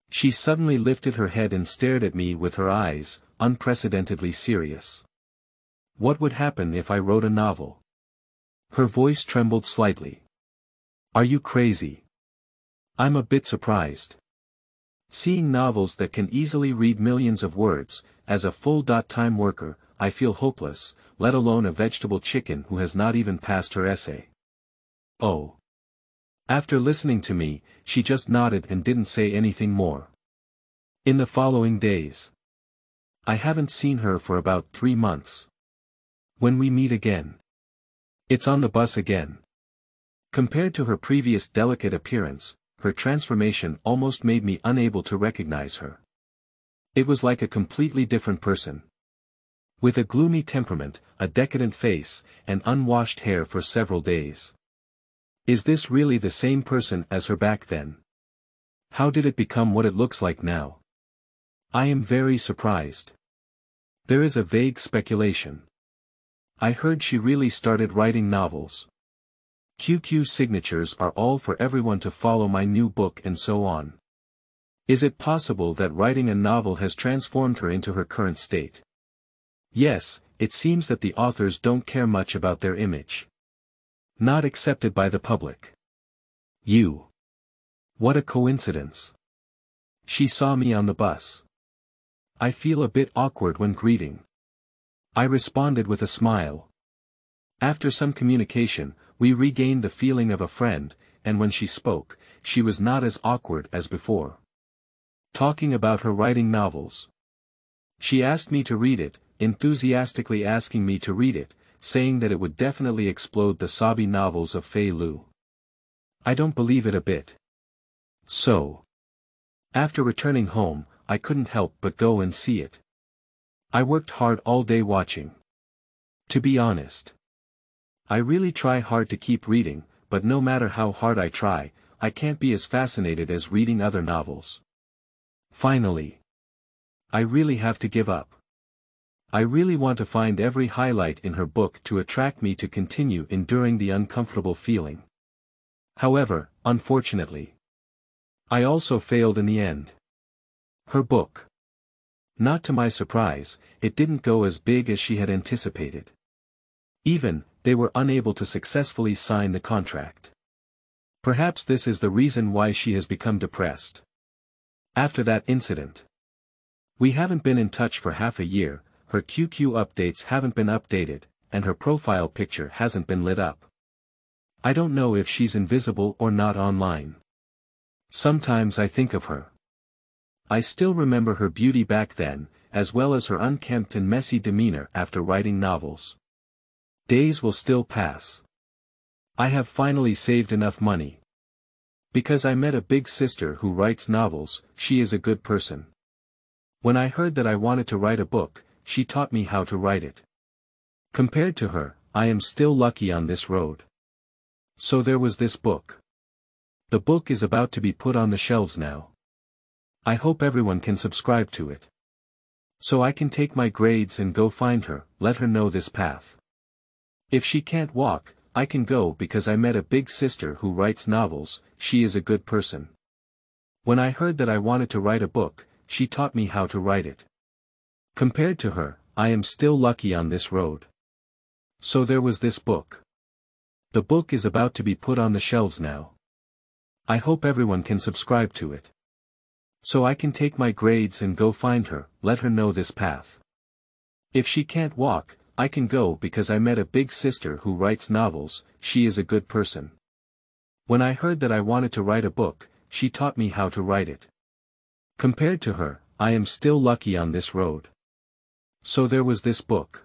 She suddenly lifted her head and stared at me with her eyes, unprecedentedly serious. What would happen if I wrote a novel? Her voice trembled slightly. Are you crazy? I'm a bit surprised. Seeing novels that can easily read millions of words, as a full-time worker, I feel hopeless, let alone a vegetable chicken who has not even passed her essay. Oh. After listening to me, she just nodded and didn't say anything more. In the following days. I haven't seen her for about 3 months. When we meet again. It's on the bus again. Compared to her previous delicate appearance, her transformation almost made me unable to recognize her. It was like a completely different person. With a gloomy temperament, a decadent face, and unwashed hair for several days. Is this really the same person as her back then? How did it become what it looks like now? I am very surprised. There is a vague speculation. I heard she really started writing novels. QQ signatures are all for everyone to follow my new book and so on. Is it possible that writing a novel has transformed her into her current state? Yes, it seems that the authors don't care much about their image. Not accepted by the public. What a coincidence. She saw me on the bus. I feel a bit awkward when greeting. I responded with a smile. After some communication, we regained the feeling of a friend, and when she spoke, she was not as awkward as before. Talking about her writing novels. She asked me to read it, enthusiastically asking me to read it, saying that it would definitely explode the Sabi novels of Feilu. I don't believe it a bit. So, after returning home, I couldn't help but go and see it. I worked hard all day watching. To be honest, I really try hard to keep reading, but no matter how hard I try, I can't be as fascinated as reading other novels. Finally, I really have to give up. I really want to find every highlight in her book to attract me to continue enduring the uncomfortable feeling. However, unfortunately, I also failed in the end. Her book. Not to my surprise, it didn't go as big as she had anticipated. Even, they were unable to successfully sign the contract. Perhaps this is the reason why she has become depressed. After that incident, we haven't been in touch for half a year, her QQ updates haven't been updated, and her profile picture hasn't been lit up. I don't know if she's invisible or not online. Sometimes I think of her. I still remember her beauty back then, as well as her unkempt and messy demeanor after writing novels. Days will still pass. I have finally saved enough money. Because I met a big sister who writes novels, she is a good person. When I heard that I wanted to write a book, she taught me how to write it. Compared to her, I am still lucky on this road. So there was this book. The book is about to be put on the shelves now. I hope everyone can subscribe to it. So I can take my grades and go find her, let her know this path. If she can't walk, I can go because I met a big sister who writes novels, she is a good person. When I heard that I wanted to write a book, she taught me how to write it. Compared to her, I am still lucky on this road. So there was this book. The book is about to be put on the shelves now. I hope everyone can subscribe to it. So I can take my grades and go find her, let her know this path. If she can't walk, I can go because I met a big sister who writes novels, she is a good person. When I heard that I wanted to write a book, she taught me how to write it. Compared to her, I am still lucky on this road. So there was this book.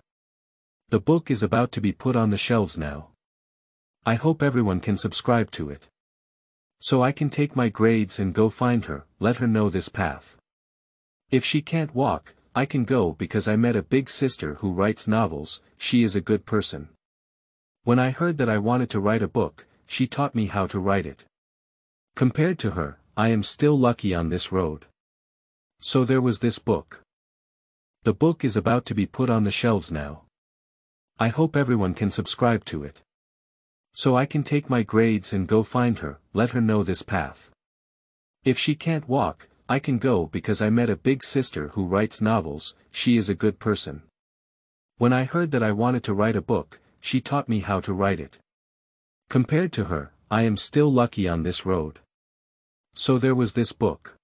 The book is about to be put on the shelves now. I hope everyone can subscribe to it. So I can take my grades and go find her, let her know this path. If she can't walk, I can go because I met a big sister who writes novels, she is a good person. When I heard that I wanted to write a book, she taught me how to write it. Compared to her, I am still lucky on this road. So there was this book. The book is about to be put on the shelves now. I hope everyone can subscribe to it. So I can take my grades and go find her, let her know this path. If she can't walk, I can go because I met a big sister who writes novels, she is a good person. When I heard that I wanted to write a book, she taught me how to write it. Compared to her, I am still lucky on this road. So there was this book.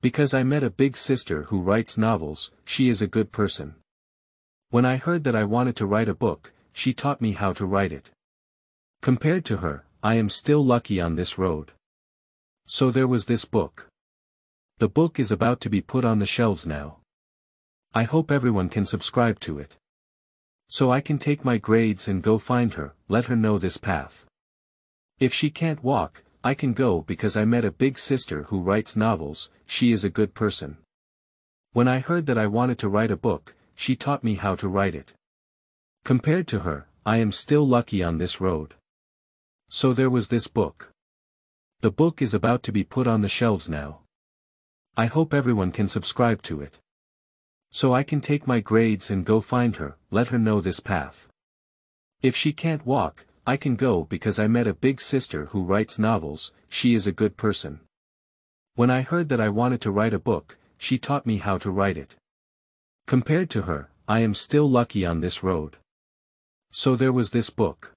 Because I met a big sister who writes novels, she is a good person. When I heard that I wanted to write a book, she taught me how to write it. Compared to her, I am still lucky on this road. So there was this book. The book is about to be put on the shelves now. I hope everyone can subscribe to it. So I can take my grades and go find her, let her know this path. If she can't walk, I can go because I met a big sister who writes novels, she is a good person. When I heard that I wanted to write a book, she taught me how to write it. Compared to her, I am still lucky on this road. So there was this book. The book is about to be put on the shelves now. I hope everyone can subscribe to it. So I can take my grades and go find her, let her know this path. If she can't walk, I can go because I met a big sister who writes novels, she is a good person. When I heard that I wanted to write a book, she taught me how to write it. Compared to her, I am still lucky on this road. So there was this book.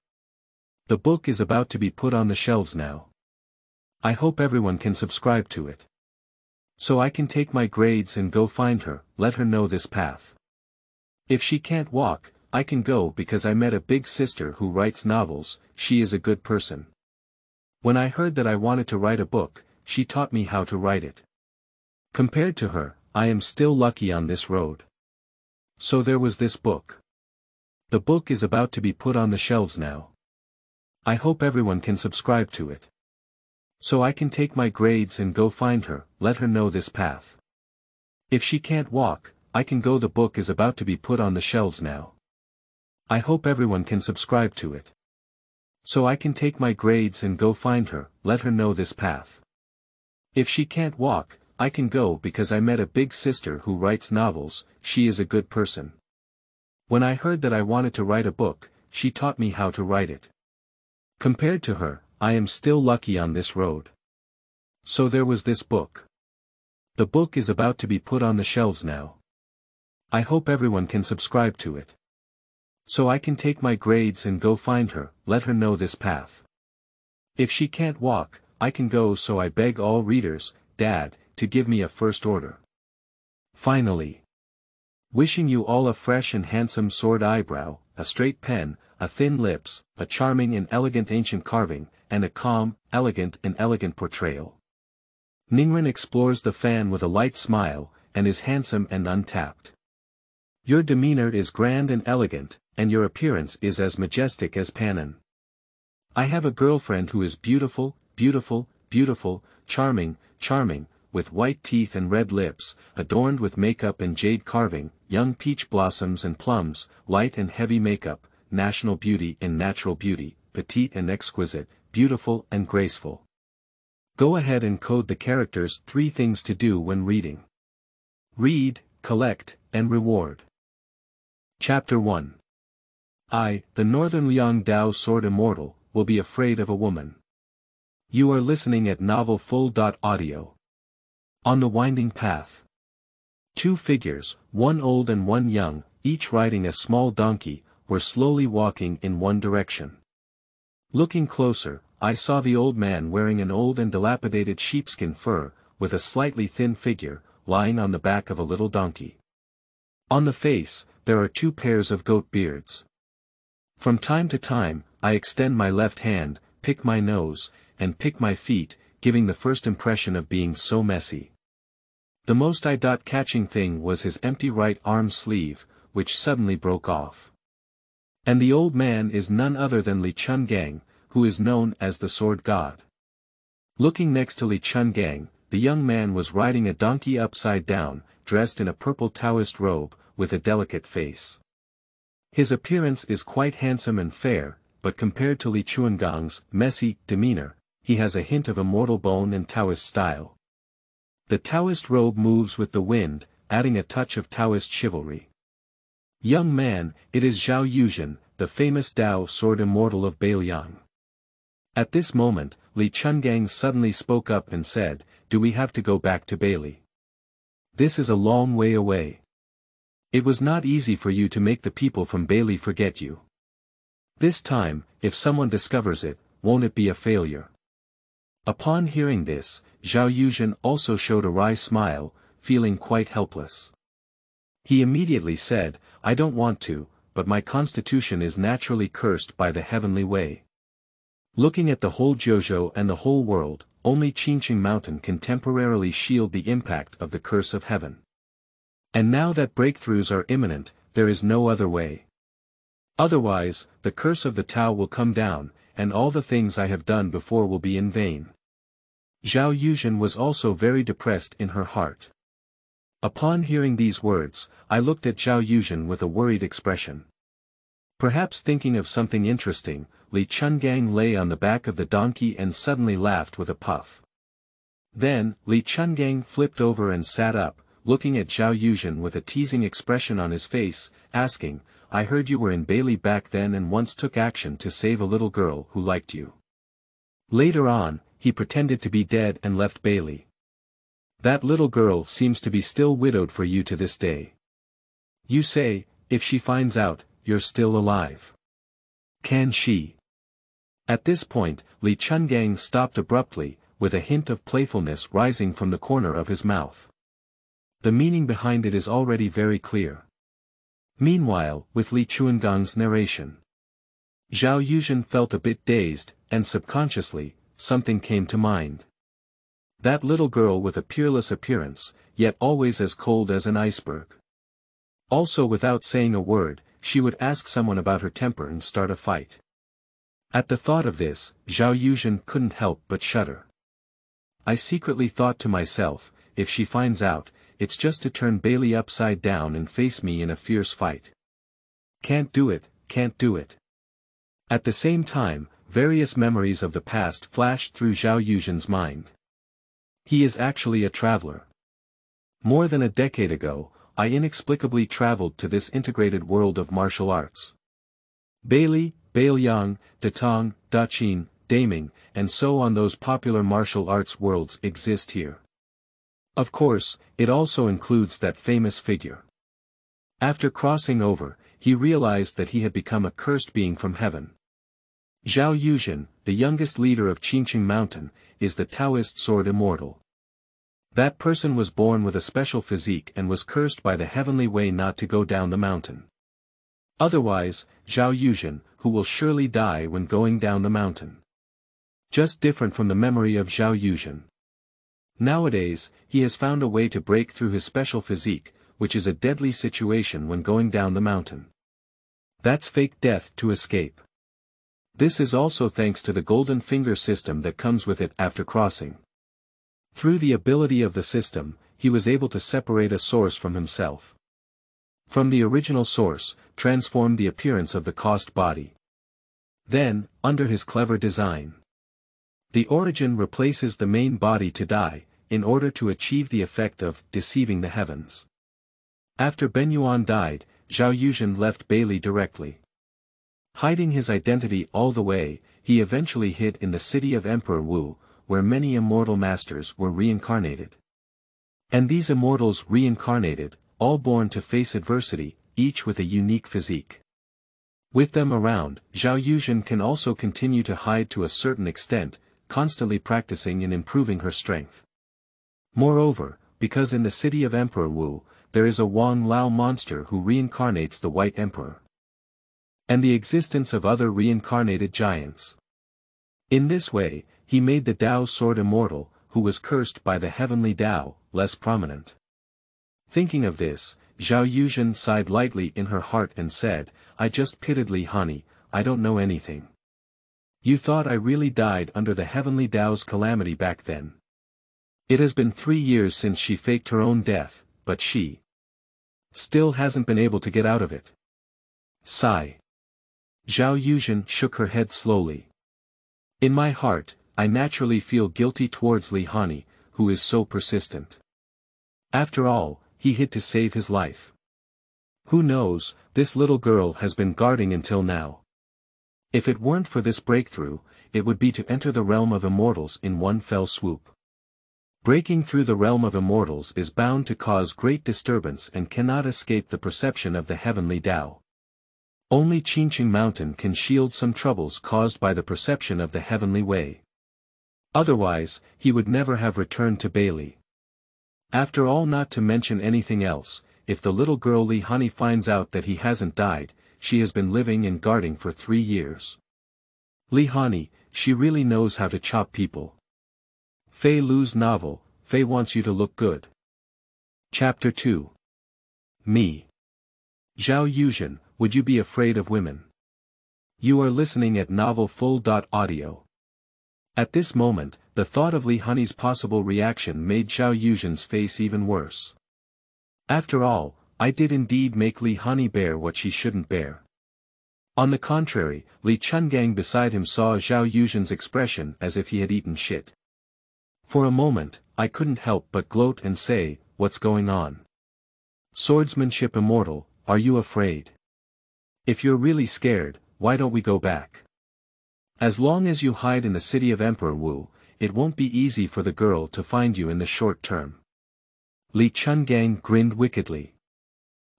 The book is about to be put on the shelves now. I hope everyone can subscribe to it. So I can take my grades and go find her, let her know this path. If she can't walk, I can go because I met a big sister who writes novels, she is a good person. When I heard that I wanted to write a book, she taught me how to write it. Compared to her, I am still lucky on this road. So there was this book. The book is about to be put on the shelves now. I hope everyone can subscribe to it. So I can take my grades and go find her, let her know this path. If she can't walk, I can go. The book is about to be put on the shelves now. I hope everyone can subscribe to it. So I can take my grades and go find her, let her know this path. If she can't walk, I can go because I met a big sister who writes novels, she is a good person. When I heard that I wanted to write a book, she taught me how to write it. Compared to her, I am still lucky on this road. So there was this book. The book is about to be put on the shelves now. I hope everyone can subscribe to it. So I can take my grades and go find her, let her know this path. If she can't walk, I can go. So I beg all readers, Dad, to give me a first order. Finally. Wishing you all a fresh and handsome sword eyebrow, a straight pen, a thin lips, a charming and elegant ancient carving, and a calm, elegant and elegant portrayal. Ningren explores the fan with a light smile, and is handsome and untapped. Your demeanor is grand and elegant, and your appearance is as majestic as Pannon. I have a girlfriend who is beautiful, beautiful, beautiful, charming, charming, with white teeth and red lips, adorned with makeup and jade carving, young peach blossoms and plums, light and heavy makeup, national beauty and natural beauty, petite and exquisite, beautiful and graceful. Go ahead and code the characters. 3 things to do when reading. Read, collect, and reward. Chapter 1. I, the Northern Liang Dao Sword Immortal, will be afraid of a woman. You are listening at novelfull.audio. On the winding path. 2 figures, one old and one young, each riding a small donkey, were slowly walking in one direction. Looking closer, I saw the old man wearing an old and dilapidated sheepskin fur, with a slightly thin figure, lying on the back of a little donkey. On the face, there are 2 pairs of goat beards. From time to time, I extend my left hand, pick my nose, and pick my feet, giving the first impression of being so messy. The most eye-catching thing was his empty right arm sleeve, which suddenly broke off. And the old man is none other than Li Chungang, who is known as the Sword God. Looking next to Li Chungang, the young man was riding a donkey upside down, dressed in a purple Taoist robe, with a delicate face. His appearance is quite handsome and fair, but compared to Li Chunggang's messy demeanor, he has a hint of immortal bone and Taoist style. The Taoist robe moves with the wind, adding a touch of Taoist chivalry. Young man, it is Zhao Yuzhen, the famous Dao sword immortal of Beiliang. At this moment, Li Chungang suddenly spoke up and said, "Do we have to go back to Beili? This is a long way away. It was not easy for you to make the people from Beili forget you. This time, if someone discovers it, won't it be a failure?" Upon hearing this, Zhao Yuzhen also showed a wry smile, feeling quite helpless. He immediately said, "I don't want to, but my constitution is naturally cursed by the heavenly way. Looking at the whole Jiuzhou and the whole world, only Qingqing Mountain can temporarily shield the impact of the curse of heaven. And now that breakthroughs are imminent, there is no other way. Otherwise, the curse of the Tao will come down, and all the things I have done before will be in vain." Zhao Yuzhen was also very depressed in her heart. Upon hearing these words, I looked at Zhao Yuzhen with a worried expression. Perhaps thinking of something interesting, Li Chungang lay on the back of the donkey and suddenly laughed with a puff. Then, Li Chungang flipped over and sat up, looking at Zhao Yuzhen with a teasing expression on his face, asking, "I heard you were in Beili back then and once took action to save a little girl who liked you. Later on, he pretended to be dead and left Beili. That little girl seems to be still widowed for you to this day. You say, if she finds out, you're still alive. Can she?" At this point, Li Chungang stopped abruptly, with a hint of playfulness rising from the corner of his mouth. The meaning behind it is already very clear. Meanwhile, with Li Chungang's narration, Zhao Yuzhen felt a bit dazed, and subconsciously, something came to mind. That little girl with a peerless appearance, yet always as cold as an iceberg. Also, without saying a word, she would ask someone about her temper and start a fight. At the thought of this, Zhao Yuzhen couldn't help but shudder. I secretly thought to myself, if she finds out, it's just to turn Beili upside down and face me in a fierce fight. Can't do it, can't do it. At the same time, various memories of the past flashed through Zhao Yuzhen's mind. He is actually a traveler. More than a decade ago, I inexplicably traveled to this integrated world of martial arts. Beili, Beiliang, Datong, Daqin, Daming, and so on. Those popular martial arts worlds exist here. Of course, it also includes that famous figure. After crossing over, he realized that he had become a cursed being from heaven. Zhao Yuzhen, the youngest leader of Qingqing Mountain, is the Taoist sword immortal. That person was born with a special physique and was cursed by the heavenly way not to go down the mountain. Otherwise, Zhao Yuzhen, who will surely die when going down the mountain. Just different from the memory of Zhao Yuzhen. Nowadays, he has found a way to break through his special physique, which is a deadly situation when going down the mountain. That's fake death to escape. This is also thanks to the golden finger system that comes with it after crossing. Through the ability of the system, he was able to separate a source from himself. From the original source, transform the appearance of the cost body. Then, under his clever design, the origin replaces the main body to die, in order to achieve the effect of deceiving the heavens. After Benyuan died, Zhao Yuzhen left Beili directly. Hiding his identity all the way, he eventually hid in the City of Emperor Wu, where many immortal masters were reincarnated. And these immortals reincarnated, all born to face adversity, each with a unique physique. With them around, Zhao Yuzhen can also continue to hide to a certain extent, constantly practicing and improving her strength. Moreover, because in the City of Emperor Wu, there is a Wang Lao monster who reincarnates the White Emperor. And the existence of other reincarnated giants. In this way, he made the Dao sword immortal, who was cursed by the heavenly Dao, less prominent. Thinking of this, Zhao Yuzhen sighed lightly in her heart and said, "I just pitied Li Hanyi, I don't know anything. You thought I really died under the heavenly Dao's calamity back then. It has been 3 years since she faked her own death, but she still hasn't been able to get out of it." Sigh. Zhao Yuzhen shook her head slowly. "In my heart, I naturally feel guilty towards Li Hanyi, who is so persistent. After all, he hid to save his life. Who knows, this little girl has been guarding until now. If it weren't for this breakthrough, it would be to enter the realm of immortals in one fell swoop. Breaking through the realm of immortals is bound to cause great disturbance and cannot escape the perception of the heavenly Dao. Only Qingqing Mountain can shield some troubles caused by the perception of the heavenly way. Otherwise, he would never have returned to Beili. After all, not to mention anything else, if the little girl Li Hanyi finds out that he hasn't died, she has been living and guarding for 3 years. Li Hanyi, she really knows how to chop people." Feilu's novel, Fei Wants You to Look Good. Chapter 2. Me. Zhao Yuzhen, would you be afraid of women? You are listening at novelfull.audio. At this moment, the thought of Li Hanyi's possible reaction made Zhao Yuzhen's face even worse. After all, I did indeed make Li Hanyi bear what she shouldn't bear. On the contrary, Li Chungang beside him saw Zhao Yuzhen's expression as if he had eaten shit. For a moment, I couldn't help but gloat and say, what's going on? Swordsmanship immortal, are you afraid? If you're really scared, why don't we go back? As long as you hide in the city of Emperor Wu, it won't be easy for the girl to find you in the short term. Li Chungang grinned wickedly.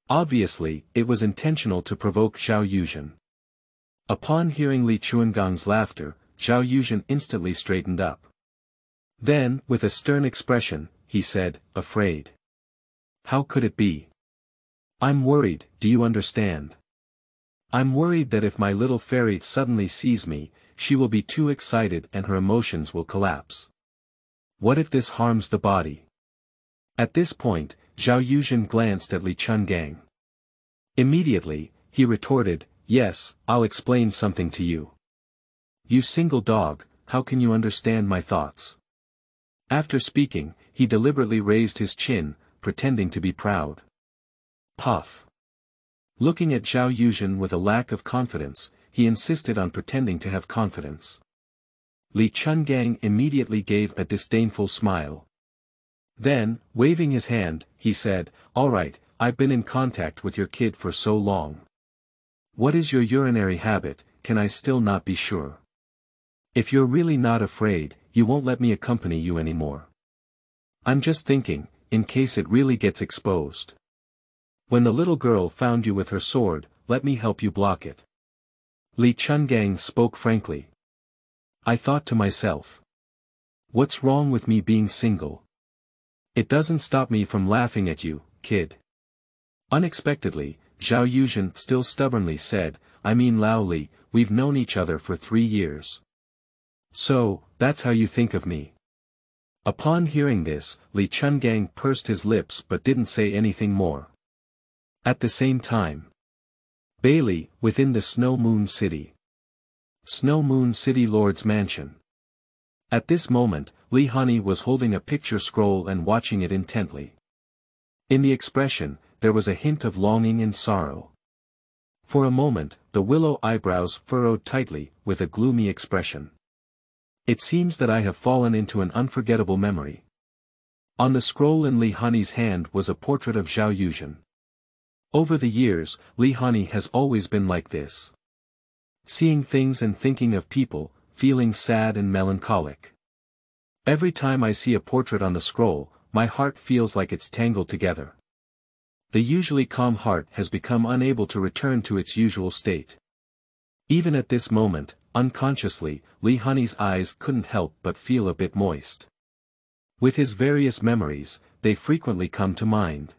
Obviously, it was intentional to provoke Zhao Yuzhen. Upon hearing Li Chungang's laughter, Zhao Yuzhen instantly straightened up. Then, with a stern expression, he said, afraid. How could it be? I'm worried, do you understand? I'm worried that if my little fairy suddenly sees me, she will be too excited and her emotions will collapse. What if this harms the body? At this point, Zhao Yuzhen glanced at Li Chungang. Immediately, he retorted, yes, I'll explain something to you. You single dog, how can you understand my thoughts? After speaking, he deliberately raised his chin, pretending to be proud. Puff. Looking at Zhao Yuzhen with a lack of confidence, he insisted on pretending to have confidence. Li Chungang immediately gave a disdainful smile. Then, waving his hand, he said, all right, I've been in contact with your kid for so long. What is your urinary habit, can I still not be sure? If you're really not afraid, you won't let me accompany you anymore. I'm just thinking, in case it really gets exposed. When the little girl found you with her sword, let me help you block it. Li Chungang spoke frankly. I thought to myself. What's wrong with me being single? It doesn't stop me from laughing at you, kid. Unexpectedly, Zhao Yuzhen still stubbornly said, I mean Lao Li, we've known each other for 3 years. So, that's how you think of me. Upon hearing this, Li Chungang pursed his lips but didn't say anything more. At the same time, Beili, within the Snow Moon City. Snow Moon City Lord's Mansion. At this moment, Li Hanyi was holding a picture scroll and watching it intently. In the expression, there was a hint of longing and sorrow. For a moment, the willow eyebrows furrowed tightly, with a gloomy expression. It seems that I have fallen into an unforgettable memory. On the scroll in Li Hanyi's hand was a portrait of Zhao Yuzhen. Over the years, Li Hanyi has always been like this. Seeing things and thinking of people, feeling sad and melancholic. Every time I see a portrait on the scroll, my heart feels like it's tangled together. The usually calm heart has become unable to return to its usual state. Even at this moment, unconsciously, Li Hanyi's eyes couldn't help but feel a bit moist. With his various memories, they frequently come to mind.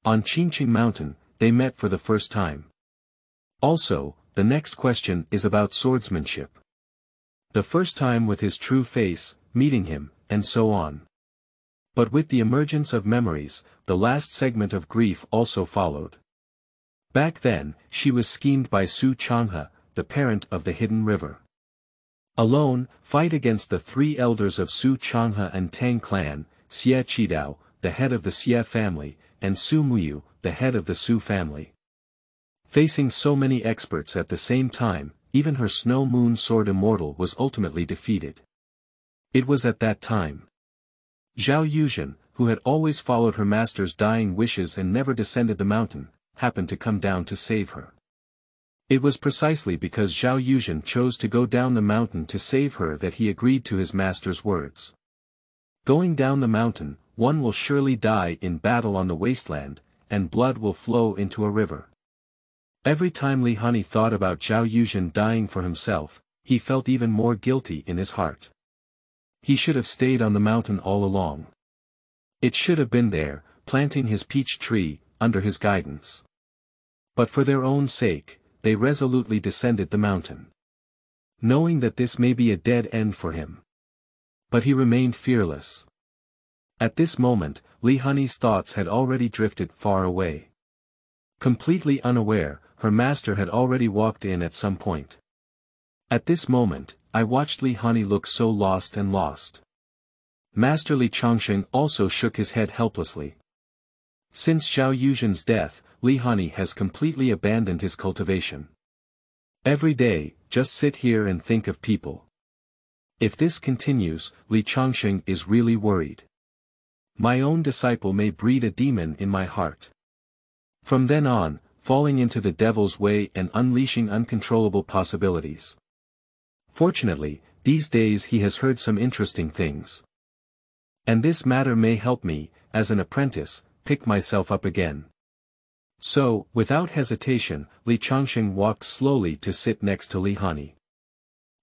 On Qingqing Mountain, they met for the first time. Also, the next question is about swordsmanship. The first time with his true face, meeting him, and so on. But with the emergence of memories, the last segment of grief also followed. Back then, she was schemed by Su Changhe, the parent of the Hidden River. Alone, fight against the 3 elders of Su Changhe and Tang clan, Xie Qidao, the head of the Xie family, and Su Muyu, the head of the Su family. Facing so many experts at the same time, even her Snow Moon Sword Immortal was ultimately defeated. It was at that time. Zhao Yuzhen, who had always followed her master's dying wishes and never descended the mountain, happened to come down to save her. It was precisely because Zhao Yuzhen chose to go down the mountain to save her that he agreed to his master's words. Going down the mountain, one will surely die in battle on the wasteland, and blood will flow into a river. Every time Li Hanyi thought about Zhao Yuzhen dying for himself, he felt even more guilty in his heart. He should have stayed on the mountain all along. It should have been there, planting his peach tree, under his guidance. But for their own sake, they resolutely descended the mountain. Knowing that this may be a dead end for him. But he remained fearless. At this moment, Li Hanyi's thoughts had already drifted far away. Completely unaware, her master had already walked in at some point. At this moment, I watched Li Hanyi look so lost and lost. Master Li Changsheng also shook his head helplessly. Since Zhao Yuzhen's death, Li Hanyi has completely abandoned his cultivation. Every day, just sit here and think of people. If this continues, Li Changsheng is really worried. My own disciple may breed a demon in my heart. From then on, falling into the devil's way and unleashing uncontrollable possibilities. Fortunately, these days he has heard some interesting things. And this matter may help me, as an apprentice, pick myself up again. So, without hesitation, Li Changxing walked slowly to sit next to Li Hanyi.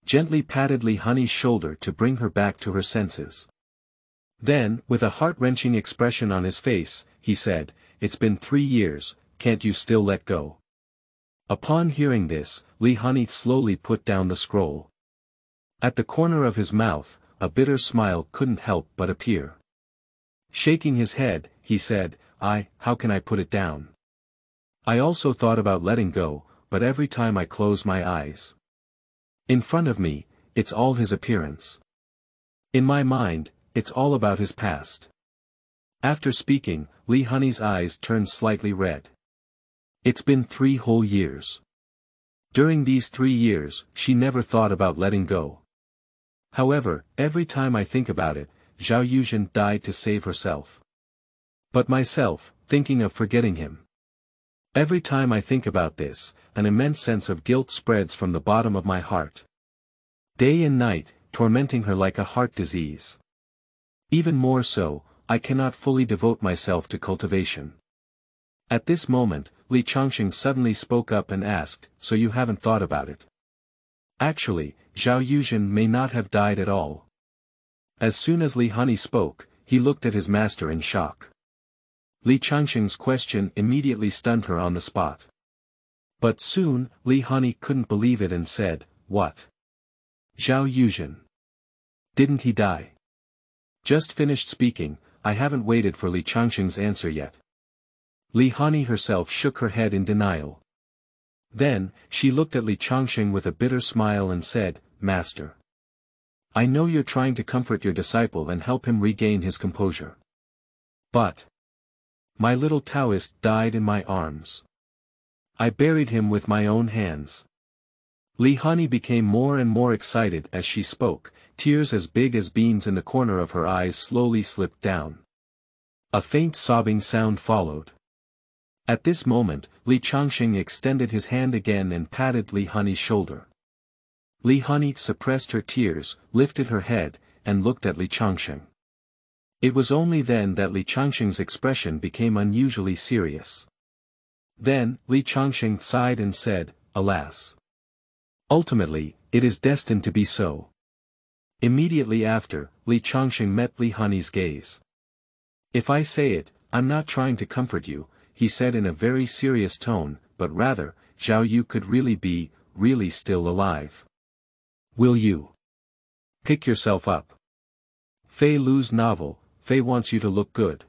Gently patted Li Hanyi's shoulder to bring her back to her senses. Then, with a heart-wrenching expression on his face, he said, "It's been 3 years, can't you still let go?" Upon hearing this, Li Hanyi slowly put down the scroll. At the corner of his mouth, a bitter smile couldn't help but appear. Shaking his head, he said, How can I put it down? I also thought about letting go, but every time I close my eyes. In front of me, it's all his appearance. In my mind, it's all about his past." After speaking, Li Hanyi's eyes turned slightly red. It's been 3 whole years. During these 3 years, she never thought about letting go. However, every time I think about it, Zhao Yuzhen died to save herself. But myself, thinking of forgetting him. Every time I think about this, an immense sense of guilt spreads from the bottom of my heart. Day and night, tormenting her like a heart disease. Even more so, I cannot fully devote myself to cultivation. At this moment, Li Changxing suddenly spoke up and asked, "So you haven't thought about it?" Actually, Zhao Yuzhen may not have died at all. As soon as Li Hanyi spoke, he looked at his master in shock. Li Changxing's question immediately stunned her on the spot. But soon, Li Hanyi couldn't believe it and said, "What? Zhao Yuzhen? Didn't he die?" Just finished speaking, I haven't waited for Li Changxing's answer yet. Li Hanyi herself shook her head in denial. Then, she looked at Li Changxing with a bitter smile and said, "Master. I know you're trying to comfort your disciple and help him regain his composure. But my little Taoist died in my arms. I buried him with my own hands." Li Hanyi became more and more excited as she spoke, tears as big as beans in the corner of her eyes slowly slipped down. A faint sobbing sound followed. At this moment, Li Changxing extended his hand again and patted Li Hanyi's shoulder. Li Hanyi suppressed her tears, lifted her head, and looked at Li Changxing. It was only then that Li Changxing's expression became unusually serious. Then, Li Changxing sighed and said, "Alas. Ultimately, it is destined to be so." Immediately after, Li Changxing met Li Hanyi's gaze. "If I say it, I'm not trying to comfort you," he said in a very serious tone, "but rather, Zhao Yu could really still alive. Will you pick yourself up?" Feilu's novel, Fei Wants You to Look Good.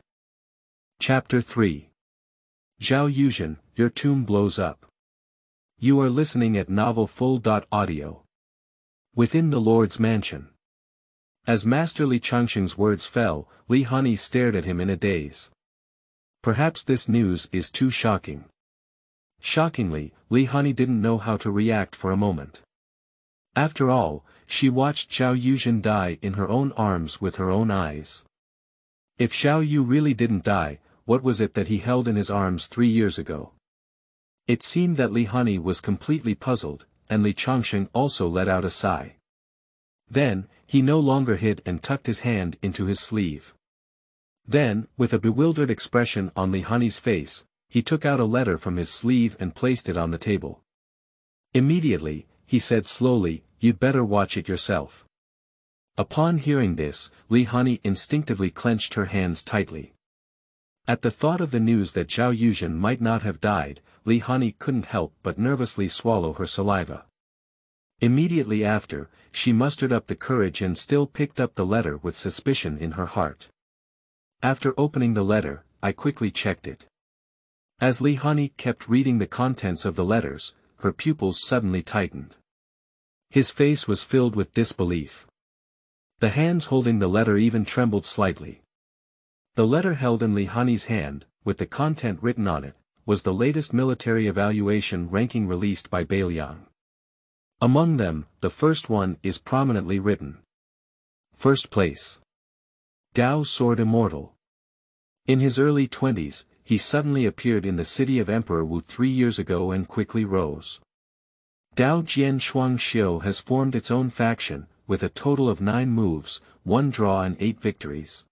Chapter 3. Zhao Yuzhen, Your Tomb Blows Up. You are listening at novelfull.audio. Within the Lord's Mansion. As Master Li Changxing's words fell, Li Hanyi stared at him in a daze. Perhaps this news is too shocking. Shockingly, Li Hanyi didn't know how to react for a moment. After all, she watched Zhao Yuzhen die in her own arms with her own eyes. If Zhao Yu really didn't die, what was it that he held in his arms 3 years ago? It seemed that Li Hanyi was completely puzzled, and Li Changxing also let out a sigh. Then, he no longer hid and tucked his hand into his sleeve. Then, with a bewildered expression on Li Hanyi's face, he took out a letter from his sleeve and placed it on the table. Immediately, he said slowly, "You'd better watch it yourself." Upon hearing this, Li Hanyi instinctively clenched her hands tightly. At the thought of the news that Zhao Yuzhen might not have died, Li Hanyi couldn't help but nervously swallow her saliva. Immediately after, she mustered up the courage and still picked up the letter with suspicion in her heart. After opening the letter, I quickly checked it. As Li Hanyi kept reading the contents of the letters, her pupils suddenly tightened. His face was filled with disbelief. The hands holding the letter even trembled slightly. The letter held in Li Hanyi's hand, with the content written on it, was the latest military evaluation ranking released by Beiliang. Among them, the first one is prominently written. First place. Dao Sword Immortal. In his early 20s, he suddenly appeared in the city of Emperor Wu 3 years ago and quickly rose. Dao Jian Shuang Xiu has formed its own faction, with a total of 9 moves, 1 draw and 8 victories.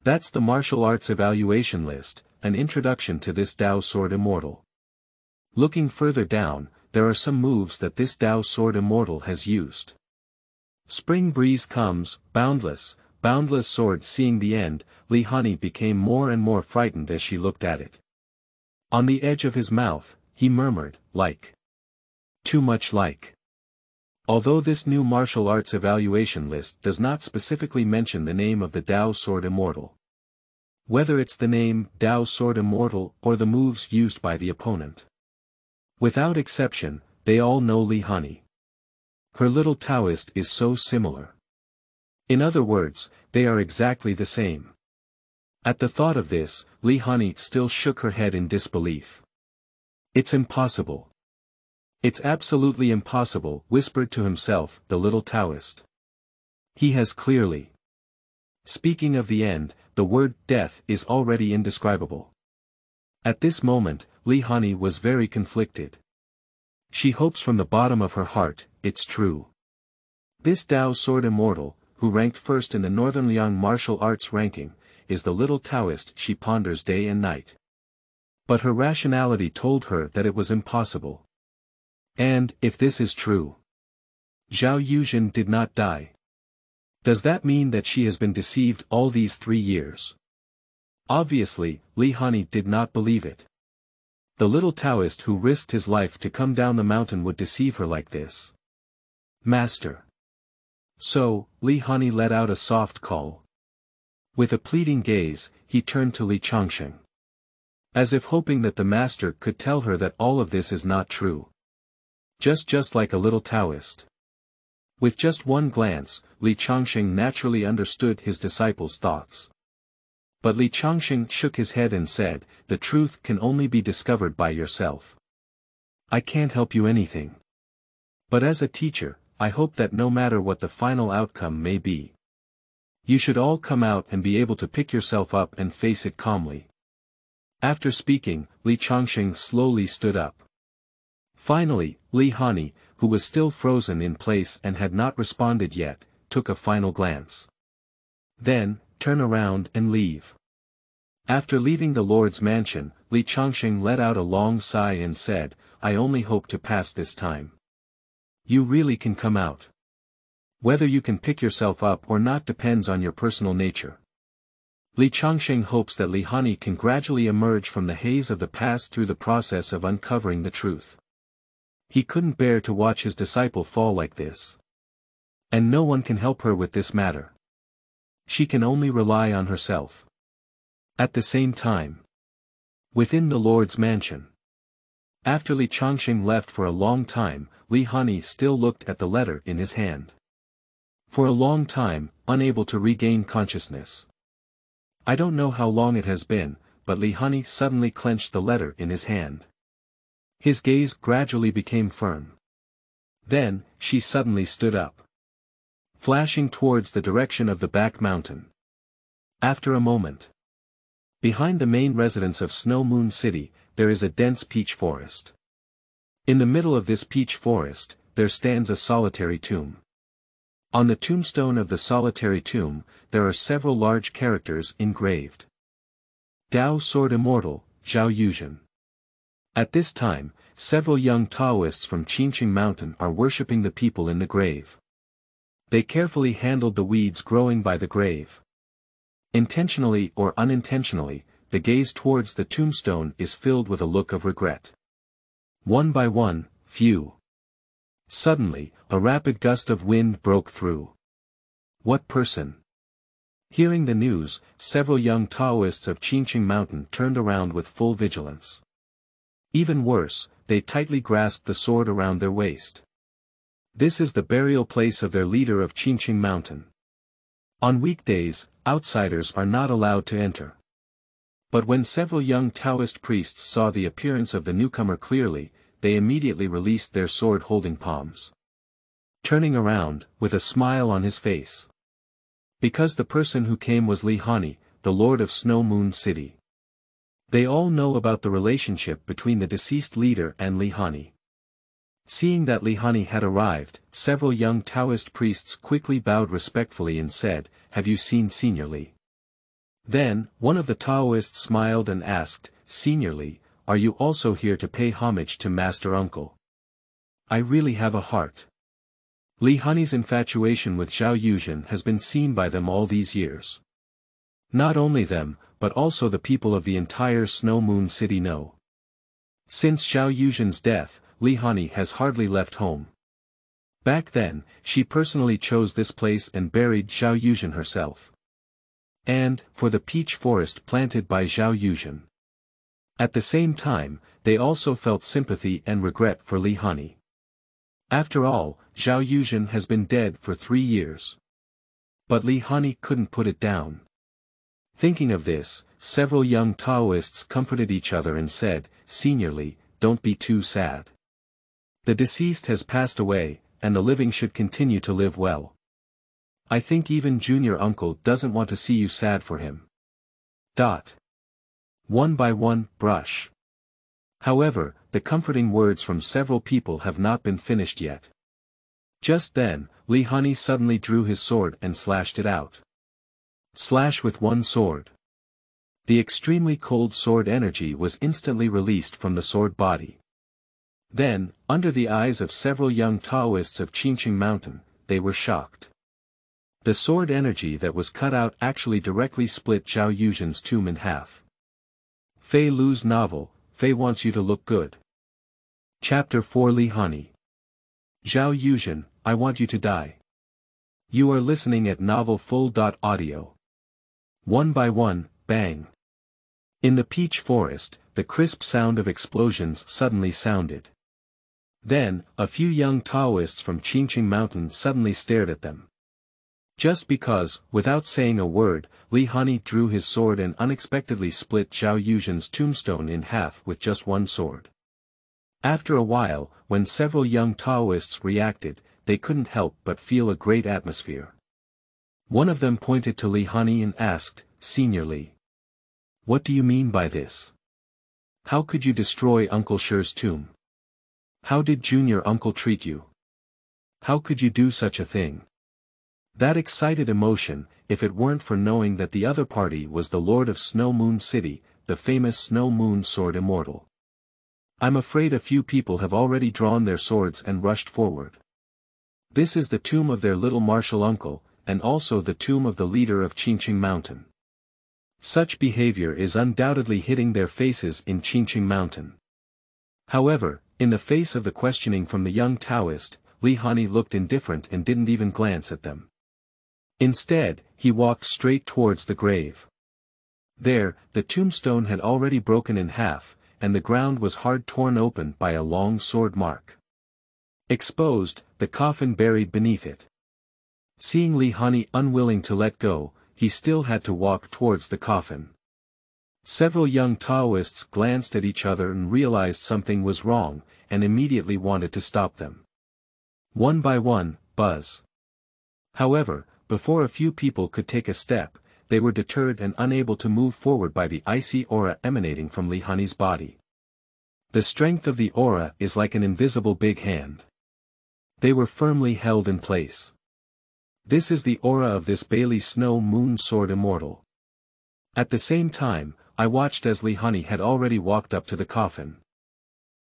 That's the martial arts evaluation list, an introduction to this Dao sword immortal. Looking further down, there are some moves that this Dao sword immortal has used. Spring breeze comes, boundless sword. Seeing the end, Li Hanyi became more and more frightened as she looked at it. On the edge of his mouth, he murmured, like. Too much like. Although this new martial arts evaluation list does not specifically mention the name of the Dao sword immortal. Whether it's the name, Dao sword immortal, or the moves used by the opponent. Without exception, they all know Li Hanyi. Her little Taoist is so similar. In other words, they are exactly the same. At the thought of this, Li Hanyi still shook her head in disbelief. It's impossible. It's absolutely impossible, whispered to himself, the little Taoist. He has clearly. Speaking of the end, the word death is already indescribable. At this moment, Li Hanyi was very conflicted. She hopes from the bottom of her heart, it's true. This Dao sword immortal, who ranked first in the Northern Liang martial arts ranking, is the little Taoist she ponders day and night. But her rationality told her that it was impossible. And, if this is true, Zhao Yuzhen did not die. Does that mean that she has been deceived all these 3 years? Obviously, Li Hanyi did not believe it. The little Taoist who risked his life to come down the mountain would deceive her like this. Master. So, Li Hanyi let out a soft call. With a pleading gaze, he turned to Li Changsheng. As if hoping that the master could tell her that all of this is not true. Just like a little Taoist. With just one glance, Li Changsheng naturally understood his disciple's thoughts. But Li Changsheng shook his head and said, the truth can only be discovered by yourself. I can't help you anything. But as a teacher, I hope that no matter what the final outcome may be, you should all come out and be able to pick yourself up and face it calmly. After speaking, Li Changsheng slowly stood up. Finally, Li Hanyi, who was still frozen in place and had not responded yet, took a final glance. Then, turn around and leave. After leaving the Lord's mansion, Li Changsheng let out a long sigh and said, I only hope to pass this time. You really can come out. Whether you can pick yourself up or not depends on your personal nature. Li Changsheng hopes that Li Hanyi can gradually emerge from the haze of the past through the process of uncovering the truth. He couldn't bear to watch his disciple fall like this. And no one can help her with this matter. She can only rely on herself. At the same time, within the Lord's mansion. After Li Changsheng left for a long time, Li Hanyi still looked at the letter in his hand. For a long time, unable to regain consciousness. I don't know how long it has been, but Li Hanyi suddenly clenched the letter in his hand. His gaze gradually became firm. Then, she suddenly stood up. Flashing towards the direction of the back mountain. After a moment. Behind the main residence of Snow Moon City, there is a dense peach forest. In the middle of this peach forest, there stands a solitary tomb. On the tombstone of the solitary tomb, there are several large characters engraved. Dao Sword Immortal, Zhao Yuzhen. At this time, several young Taoists from Qingqing Mountain are worshipping the people in the grave. They carefully handled the weeds growing by the grave. Intentionally or unintentionally, the gaze towards the tombstone is filled with a look of regret. One by one, few. Suddenly, a rapid gust of wind broke through. What person? Hearing the news, several young Taoists of Qingqing Mountain turned around with full vigilance. Even worse, they tightly grasped the sword around their waist. This is the burial place of their leader of Qingqing Mountain. On weekdays, outsiders are not allowed to enter. But when several young Taoist priests saw the appearance of the newcomer clearly, they immediately released their sword-holding palms. Turning around, with a smile on his face. Because the person who came was Li Hanyi, the Lord of Snow Moon City. They all know about the relationship between the deceased leader and Li Hanyi. Seeing that Li Hanyi had arrived, several young Taoist priests quickly bowed respectfully and said, "Have you seen Senior Li?" Then, one of the Taoists smiled and asked, "Senior Li, are you also here to pay homage to Master Uncle?" "I really have a heart." Li Hanyi's infatuation with Zhao Yuzhen has been seen by them all these years. Not only them, but also the people of the entire Snow Moon City know. Since Zhao Yuzhen's death, Li Hanyi has hardly left home. Back then, she personally chose this place and buried Zhao Yuzhen herself. And, for the peach forest planted by Zhao Yuzhen. At the same time, they also felt sympathy and regret for Li Hanyi. After all, Zhao Yuzhen has been dead for 3 years. But Li Hanyi couldn't put it down. Thinking of this, several young Taoists comforted each other and said, "Senior Li, don't be too sad. The deceased has passed away, and the living should continue to live well. I think even Junior Uncle doesn't want to see you sad for him." One by one, brush. However, the comforting words from several people have not been finished yet. Just then, Li Hanyi suddenly drew his sword and slashed it out. Slash with one sword. The extremely cold sword energy was instantly released from the sword body. Then, under the eyes of several young Taoists of Qingqing Mountain, they were shocked. The sword energy that was cut out actually directly split Zhao Yuzhen's tomb in half. Feilu's novel, Fei Wants You to Look Good. Chapter 4 Li Hanyi. Zhao Yuzhen, I want you to die. You are listening at novelfull.audio. One by one, bang. In the peach forest, the crisp sound of explosions suddenly sounded. Then, a few young Taoists from Qingqing Mountain suddenly stared at them. Just because, without saying a word, Li Hanyi drew his sword and unexpectedly split Zhao Yuzhen's tombstone in half with just one sword. After a while, when several young Taoists reacted, they couldn't help but feel a great atmosphere. One of them pointed to Li Hanyi and asked, "Senior Li, what do you mean by this? How could you destroy Uncle Shi's tomb? How did Junior Uncle treat you? How could you do such a thing?" That excited emotion, if it weren't for knowing that the other party was the Lord of Snow Moon City, the famous Snow Moon Sword Immortal. I'm afraid a few people have already drawn their swords and rushed forward. This is the tomb of their little martial uncle, and also the tomb of the leader of Qingqing Mountain. Such behavior is undoubtedly hitting their faces in Qingqing Mountain. However, in the face of the questioning from the young Taoist, Li Hanyi looked indifferent and didn't even glance at them. Instead, he walked straight towards the grave. There, the tombstone had already broken in half, and the ground was hard torn open by a long sword mark. Exposed, the coffin buried beneath it. Seeing Li Hanyi unwilling to let go, he still had to walk towards the coffin. Several young Taoists glanced at each other and realized something was wrong, and immediately wanted to stop them. One by one, buzz. However, before a few people could take a step, they were deterred and unable to move forward by the icy aura emanating from Li Hanyi's body. The strength of the aura is like an invisible big hand. They were firmly held in place. This is the aura of this Beiliang Snow Moon Sword Immortal. At the same time, I watched as Li Hanyi had already walked up to the coffin.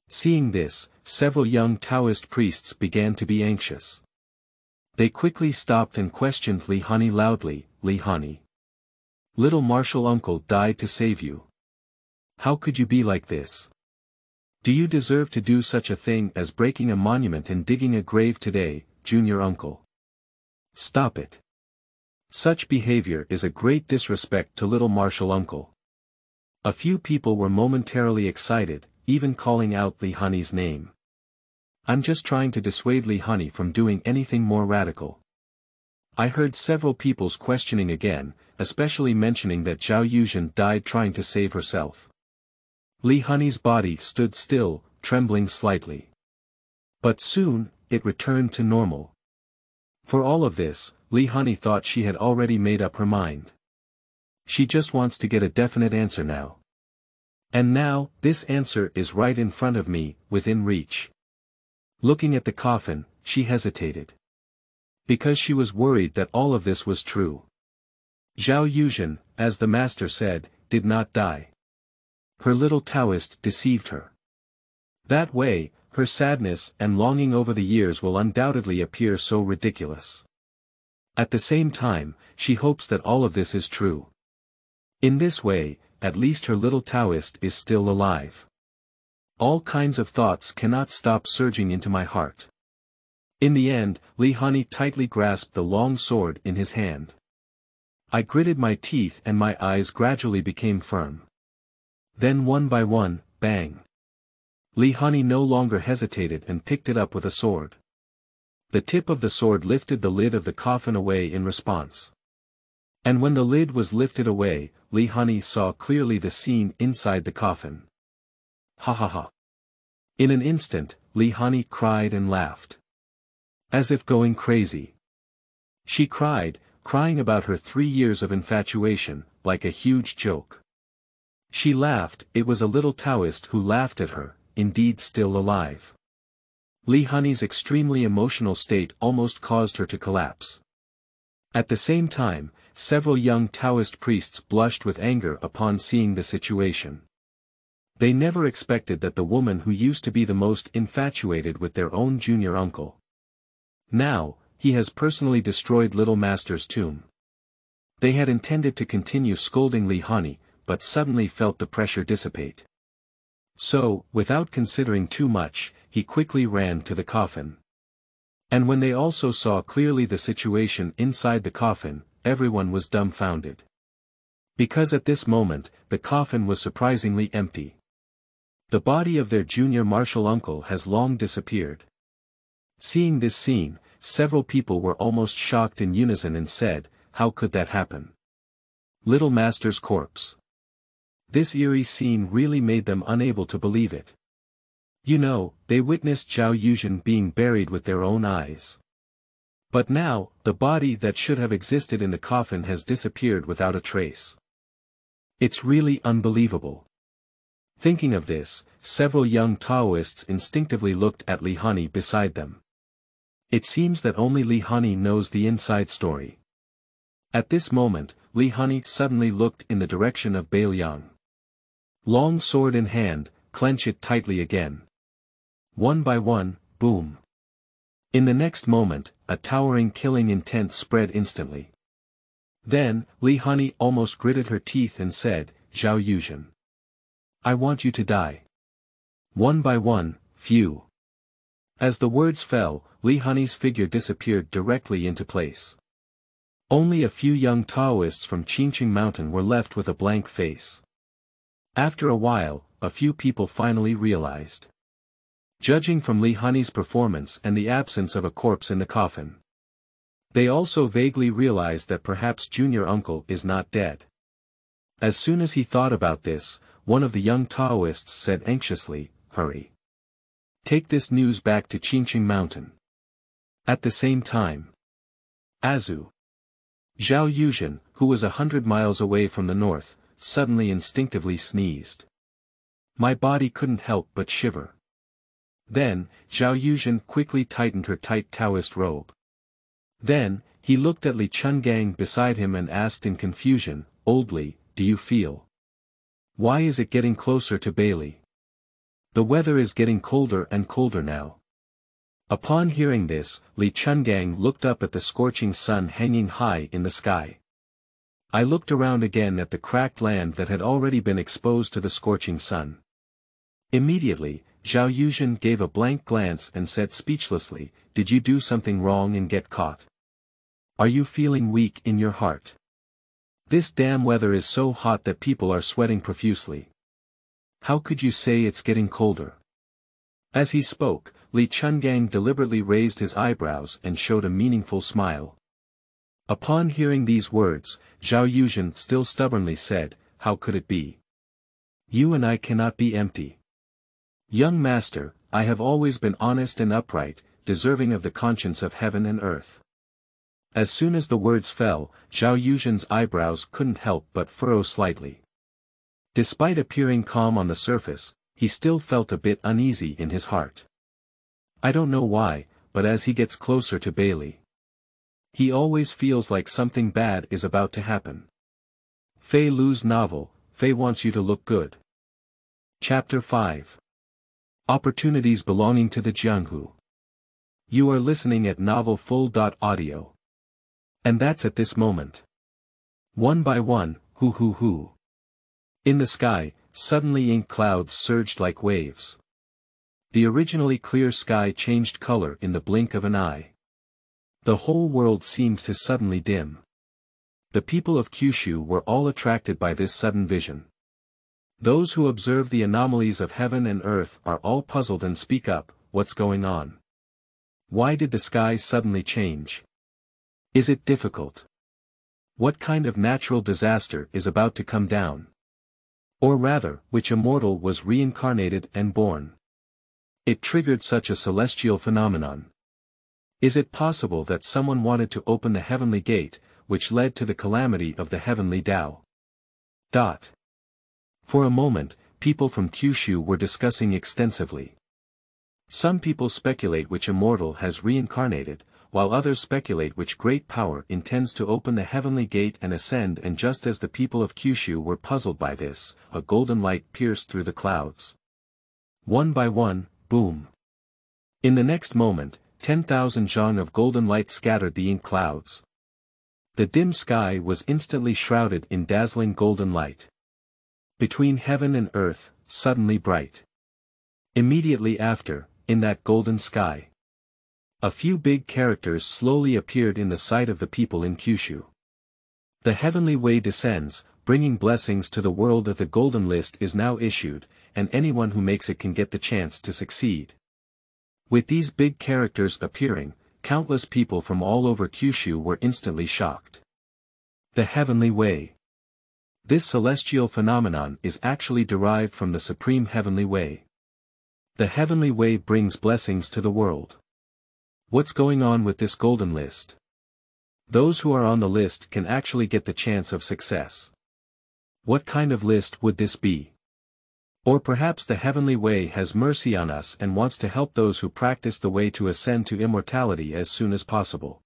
Seeing this, several young Taoist priests began to be anxious. They quickly stopped and questioned Li Hanyi loudly, "Li Hanyi, little martial uncle died to save you. How could you be like this? Do you deserve to do such a thing as breaking a monument and digging a grave today, Junior Uncle? Stop it. Such behavior is a great disrespect to little martial uncle." A few people were momentarily excited, even calling out Li Hanyi's name. "I'm just trying to dissuade Li Hanyi from doing anything more radical." I heard several people's questioning again, especially mentioning that Zhao Yuzhen died trying to save herself. Li Hanyi's body stood still, trembling slightly. But soon, it returned to normal. For all of this, Li Hanyi thought she had already made up her mind. She just wants to get a definite answer now. And now, this answer is right in front of me, within reach. Looking at the coffin, she hesitated. Because she was worried that all of this was true. Zhao Yuzhen, as the master said, did not die. Her little Taoist deceived her. That way, her sadness and longing over the years will undoubtedly appear so ridiculous. At the same time, she hopes that all of this is true. In this way, at least her little Taoist is still alive. All kinds of thoughts cannot stop surging into my heart. In the end, Li Hanyi tightly grasped the long sword in his hand. I gritted my teeth and my eyes gradually became firm. Then one by one, bang. Li Hanyi no longer hesitated and picked it up with a sword. The tip of the sword lifted the lid of the coffin away in response. And when the lid was lifted away, Li Hanyi saw clearly the scene inside the coffin. Ha ha ha. In an instant, Li Hanyi cried and laughed. As if going crazy. She cried, crying about her 3 years of infatuation, like a huge joke. She laughed, it was a little Taoist who laughed at her, indeed still alive. Li Hanyi's extremely emotional state almost caused her to collapse. At the same time, several young Taoist priests blushed with anger upon seeing the situation. They never expected that the woman who used to be the most infatuated with their own junior uncle. Now, he has personally destroyed Little Master's tomb. They had intended to continue scolding Li Hanyi, but suddenly felt the pressure dissipate. So, without considering too much, he quickly ran to the coffin. And when they also saw clearly the situation inside the coffin, everyone was dumbfounded. Because at this moment, the coffin was surprisingly empty. The body of their junior martial uncle has long disappeared. Seeing this scene, several people were almost shocked in unison and said, how could that happen? Little Master's corpse. This eerie scene really made them unable to believe it. You know, they witnessed Zhao Yuzhen being buried with their own eyes. But now, the body that should have existed in the coffin has disappeared without a trace. It's really unbelievable. Thinking of this, several young Taoists instinctively looked at Li Hanyi beside them. It seems that only Li Hanyi knows the inside story. At this moment, Li Hanyi suddenly looked in the direction of Beiliang. Long sword in hand, clench it tightly again. One by one, boom. In the next moment, a towering killing intent spread instantly. Then, Li Hanyi almost gritted her teeth and said, Zhao Yuzhen. I want you to die. One by one, phew. As the words fell, Li Hanyi's figure disappeared directly into place. Only a few young Taoists from Qingqing Mountain were left with a blank face. After a while, a few people finally realized. Judging from Li Hanyi's performance and the absence of a corpse in the coffin. They also vaguely realized that perhaps junior uncle is not dead. As soon as he thought about this, one of the young Taoists said anxiously, hurry. Take this news back to Qingqing Mountain. At the same time, Zhao Yuzhen, who was 100 miles away from the north, suddenly instinctively sneezed. My body couldn't help but shiver. Then, Zhao Yuzhen quickly tightened her tight Taoist robe. Then, he looked at Li Chungang beside him and asked in confusion, Old Li, do you feel? Why is it getting closer to Beili? The weather is getting colder and colder now. Upon hearing this, Li Chungang looked up at the scorching sun hanging high in the sky. I looked around again at the cracked land that had already been exposed to the scorching sun. Immediately, Zhao Yuzhen gave a blank glance and said speechlessly, Did you do something wrong and get caught? Are you feeling weak in your heart? This damn weather is so hot that people are sweating profusely. How could you say it's getting colder? As he spoke, Li Chungang deliberately raised his eyebrows and showed a meaningful smile. Upon hearing these words, Zhao Yuzhen still stubbornly said, How could it be? You and I cannot be empty. Young master, I have always been honest and upright, deserving of the conscience of heaven and earth. As soon as the words fell, Zhao Yuzhen's eyebrows couldn't help but furrow slightly. Despite appearing calm on the surface, he still felt a bit uneasy in his heart. I don't know why, but as he gets closer to Beili, he always feels like something bad is about to happen. Feilu's novel, Fei Wants You to Look Good. Chapter 5. Opportunities belonging to the Jianghu. You are listening at novelfull.audio. And that's at this moment. One by one, hoo. In the sky, suddenly ink clouds surged like waves. The originally clear sky changed color in the blink of an eye. The whole world seemed to suddenly dim. The people of Kyushu were all attracted by this sudden vision. Those who observe the anomalies of heaven and earth are all puzzled and speak up, what's going on? Why did the sky suddenly change? Is it difficult? What kind of natural disaster is about to come down? Or rather, which immortal was reincarnated and born? It triggered such a celestial phenomenon. Is it possible that someone wanted to open the heavenly gate, which led to the calamity of the heavenly Dao? For a moment, people from Kyushu were discussing extensively. Some people speculate which immortal has reincarnated, while others speculate which great power intends to open the heavenly gate and ascend, and just as the people of Kyushu were puzzled by this, a golden light pierced through the clouds. One by one, boom. In the next moment, 10,000 zhang of golden light scattered the ink clouds. The dim sky was instantly shrouded in dazzling golden light. Between heaven and earth, suddenly bright. Immediately after, in that golden sky, a few big characters slowly appeared in the sight of the people in Kyushu. The heavenly way descends, bringing blessings to the world. The golden list is now issued, and anyone who makes it can get the chance to succeed. With these big characters appearing, countless people from all over Kyushu were instantly shocked. The heavenly way. This celestial phenomenon is actually derived from the supreme heavenly way. The heavenly way brings blessings to the world. What's going on with this golden list? Those who are on the list can actually get the chance of success. What kind of list would this be? Or perhaps the heavenly way has mercy on us and wants to help those who practice the way to ascend to immortality as soon as possible.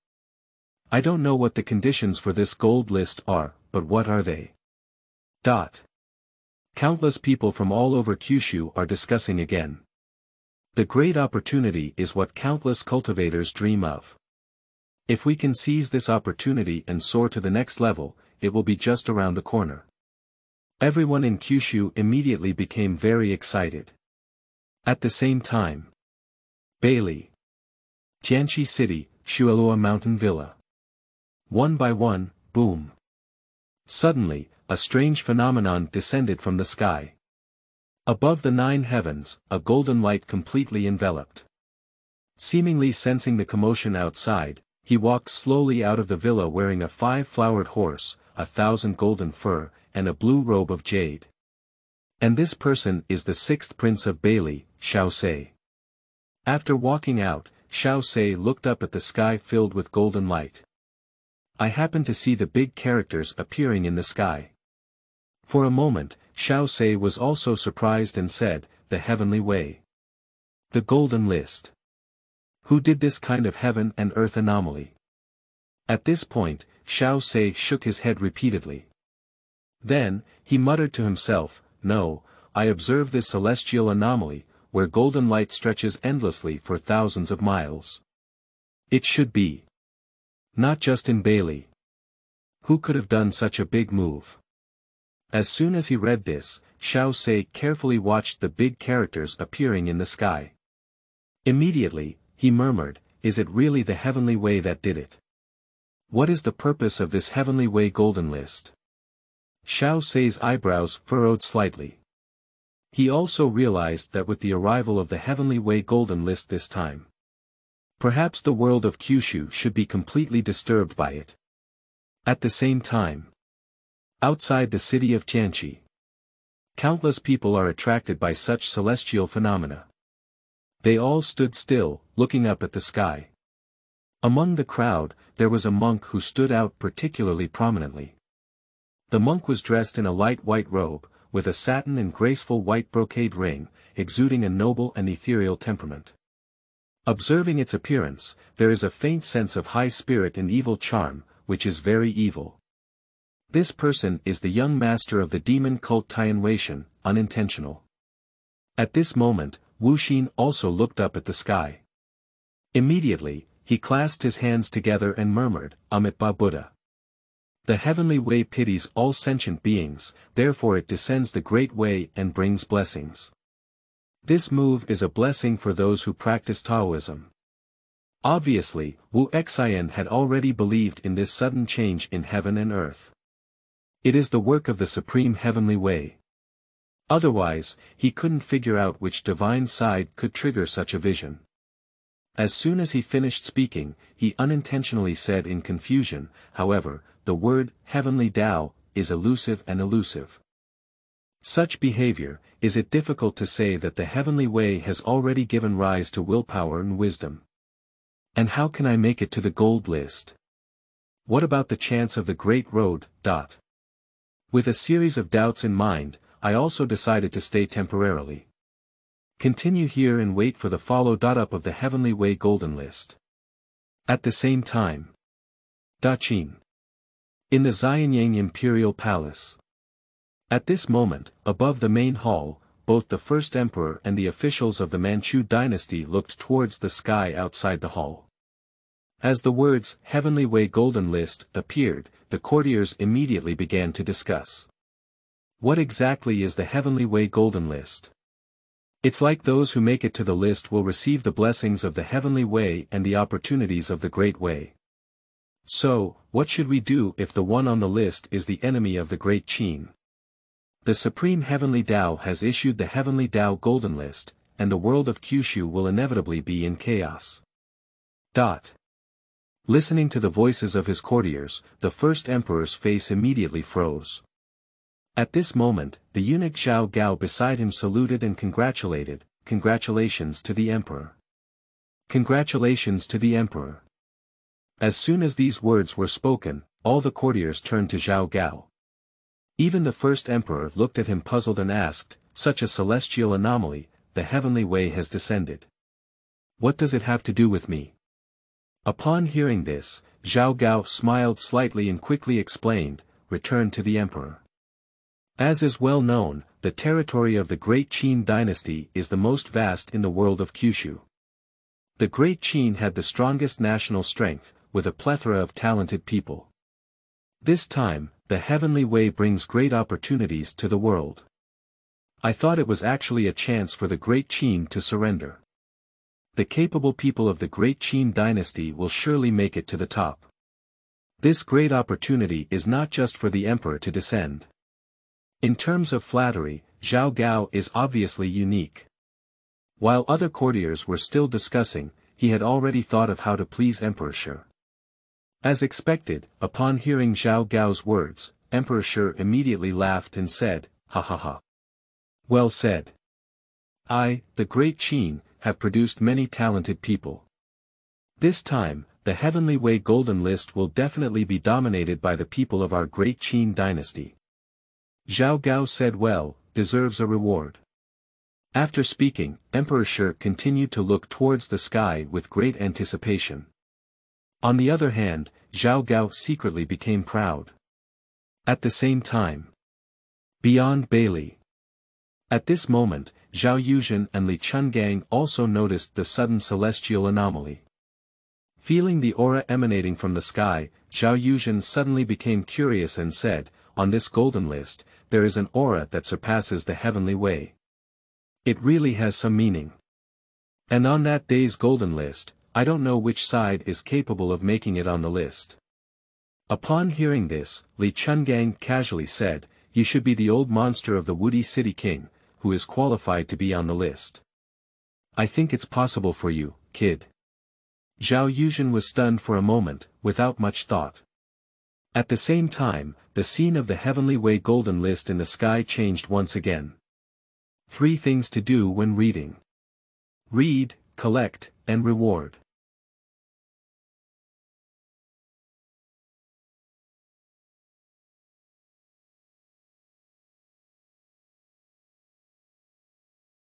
I don't know what the conditions for this gold list are, but what are they? Countless people from all over Kyushu are discussing again. The great opportunity is what countless cultivators dream of. If we can seize this opportunity and soar to the next level, it will be just around the corner. Everyone in Kyushu immediately became very excited. At the same time, Beili, Tianqi City, Shuelua Mountain Villa. One by one, boom. Suddenly, a strange phenomenon descended from the sky. Above the 9 heavens, a golden light completely enveloped. Seemingly sensing the commotion outside, he walked slowly out of the villa wearing a 5-flowered horse, 1,000 golden fur, and a blue robe of jade. And this person is the 6th prince of Beili, Xiaoxia. After walking out, Xiaoxia looked up at the sky filled with golden light. I happened to see the big characters appearing in the sky. For a moment, Xiaoxia was also surprised and said, the heavenly way. The golden list. Who did this kind of heaven and earth anomaly? At this point, Xiaoxia shook his head repeatedly. Then, he muttered to himself, no, I observe this celestial anomaly, where golden light stretches endlessly for thousands of miles. It should be. Not just in Beili. Who could have done such a big move? As soon as he read this, Xiaoxia carefully watched the big characters appearing in the sky. Immediately, he murmured, is it really the heavenly way that did it? What is the purpose of this heavenly way golden list? Xiaoxia's eyebrows furrowed slightly. He also realized that with the arrival of the heavenly way golden list this time, perhaps the world of Kyushu should be completely disturbed by it. At the same time, outside the city of Tianqi, countless people are attracted by such celestial phenomena. They all stood still, looking up at the sky. Among the crowd, there was a monk who stood out particularly prominently. The monk was dressed in a light white robe, with a satin and graceful white brocade ring, exuding a noble and ethereal temperament. Observing its appearance, there is a faint sense of high spirit and evil charm, which is very evil. This person is the young master of the demon cult Tianweishan, unintentional. At this moment, Wuxia also looked up at the sky. Immediately, he clasped his hands together and murmured, Amitabha Buddha. The heavenly way pities all sentient beings, therefore it descends the great way and brings blessings. This move is a blessing for those who practice Taoism. Obviously, Wuxia had already believed in this sudden change in heaven and earth. It is the work of the Supreme Heavenly Way. Otherwise, he couldn't figure out which divine side could trigger such a vision. As soon as he finished speaking, he unintentionally said in confusion, however, the word, Heavenly Dao, is elusive and elusive. Such behavior, is it difficult to say that the Heavenly Way has already given rise to willpower and wisdom? And how can I make it to the gold list? What about the chance of the Great Road? With a series of doubts in mind, I also decided to stay temporarily. Continue here and wait for the follow-up of the Heavenly Way Golden List. At the same time. Daqin. In the Xianyang Imperial Palace. At this moment, above the main hall, both the first emperor and the officials of the Manchu dynasty looked towards the sky outside the hall. As the words, Heavenly Way Golden List, appeared, the courtiers immediately began to discuss. What exactly is the Heavenly Way Golden List? It's like those who make it to the list will receive the blessings of the Heavenly Way and the opportunities of the Great Way. So, what should we do if the one on the list is the enemy of the Great Qin? The Supreme Heavenly Dao has issued the Heavenly Dao Golden List, and the world of Kyushu will inevitably be in chaos. Listening to the voices of his courtiers, the first emperor's face immediately froze. At this moment, the eunuch Zhao Gao beside him saluted and congratulated, Congratulations to the emperor. Congratulations to the emperor. As soon as these words were spoken, all the courtiers turned to Zhao Gao. Even the first emperor looked at him puzzled and asked, Such a celestial anomaly, the heavenly way has descended. What does it have to do with me? Upon hearing this, Zhao Gao smiled slightly and quickly explained, Return to the emperor. As is well known, the territory of the Great Qin dynasty is the most vast in the world of Kyushu. The Great Qin had the strongest national strength, with a plethora of talented people. This time, the Heavenly Way brings great opportunities to the world. I thought it was actually a chance for the Great Qin to surrender. The capable people of the Great Qin dynasty will surely make it to the top. This great opportunity is not just for the emperor to descend. In terms of flattery, Zhao Gao is obviously unique. While other courtiers were still discussing, he had already thought of how to please Emperor Shi. As expected, upon hearing Zhao Gao's words, Emperor Shi immediately laughed and said, Ha ha ha. Well said. I, the Great Qin, have produced many talented people. This time, the Heavenly Way Golden List will definitely be dominated by the people of our Great Qin dynasty. Zhao Gao said well, deserves a reward. After speaking, Emperor Shi continued to look towards the sky with great anticipation. On the other hand, Zhao Gao secretly became proud. At the same time. Beyond Beili. At this moment, Zhao Yuzhen and Li Chungang also noticed the sudden celestial anomaly. Feeling the aura emanating from the sky, Zhao Yuzhen suddenly became curious and said, On this golden list, there is an aura that surpasses the heavenly way. It really has some meaning. And on that day's golden list, I don't know which side is capable of making it on the list. Upon hearing this, Li Chungang casually said, You should be the old monster of the Woody City King, who is qualified to be on the list. I think it's possible for you, kid. Zhao Yuzhen was stunned for a moment, without much thought. At the same time, the scene of the Heavenly Way Golden List in the sky changed once again. 3 things to do when reading. Read, collect, and reward.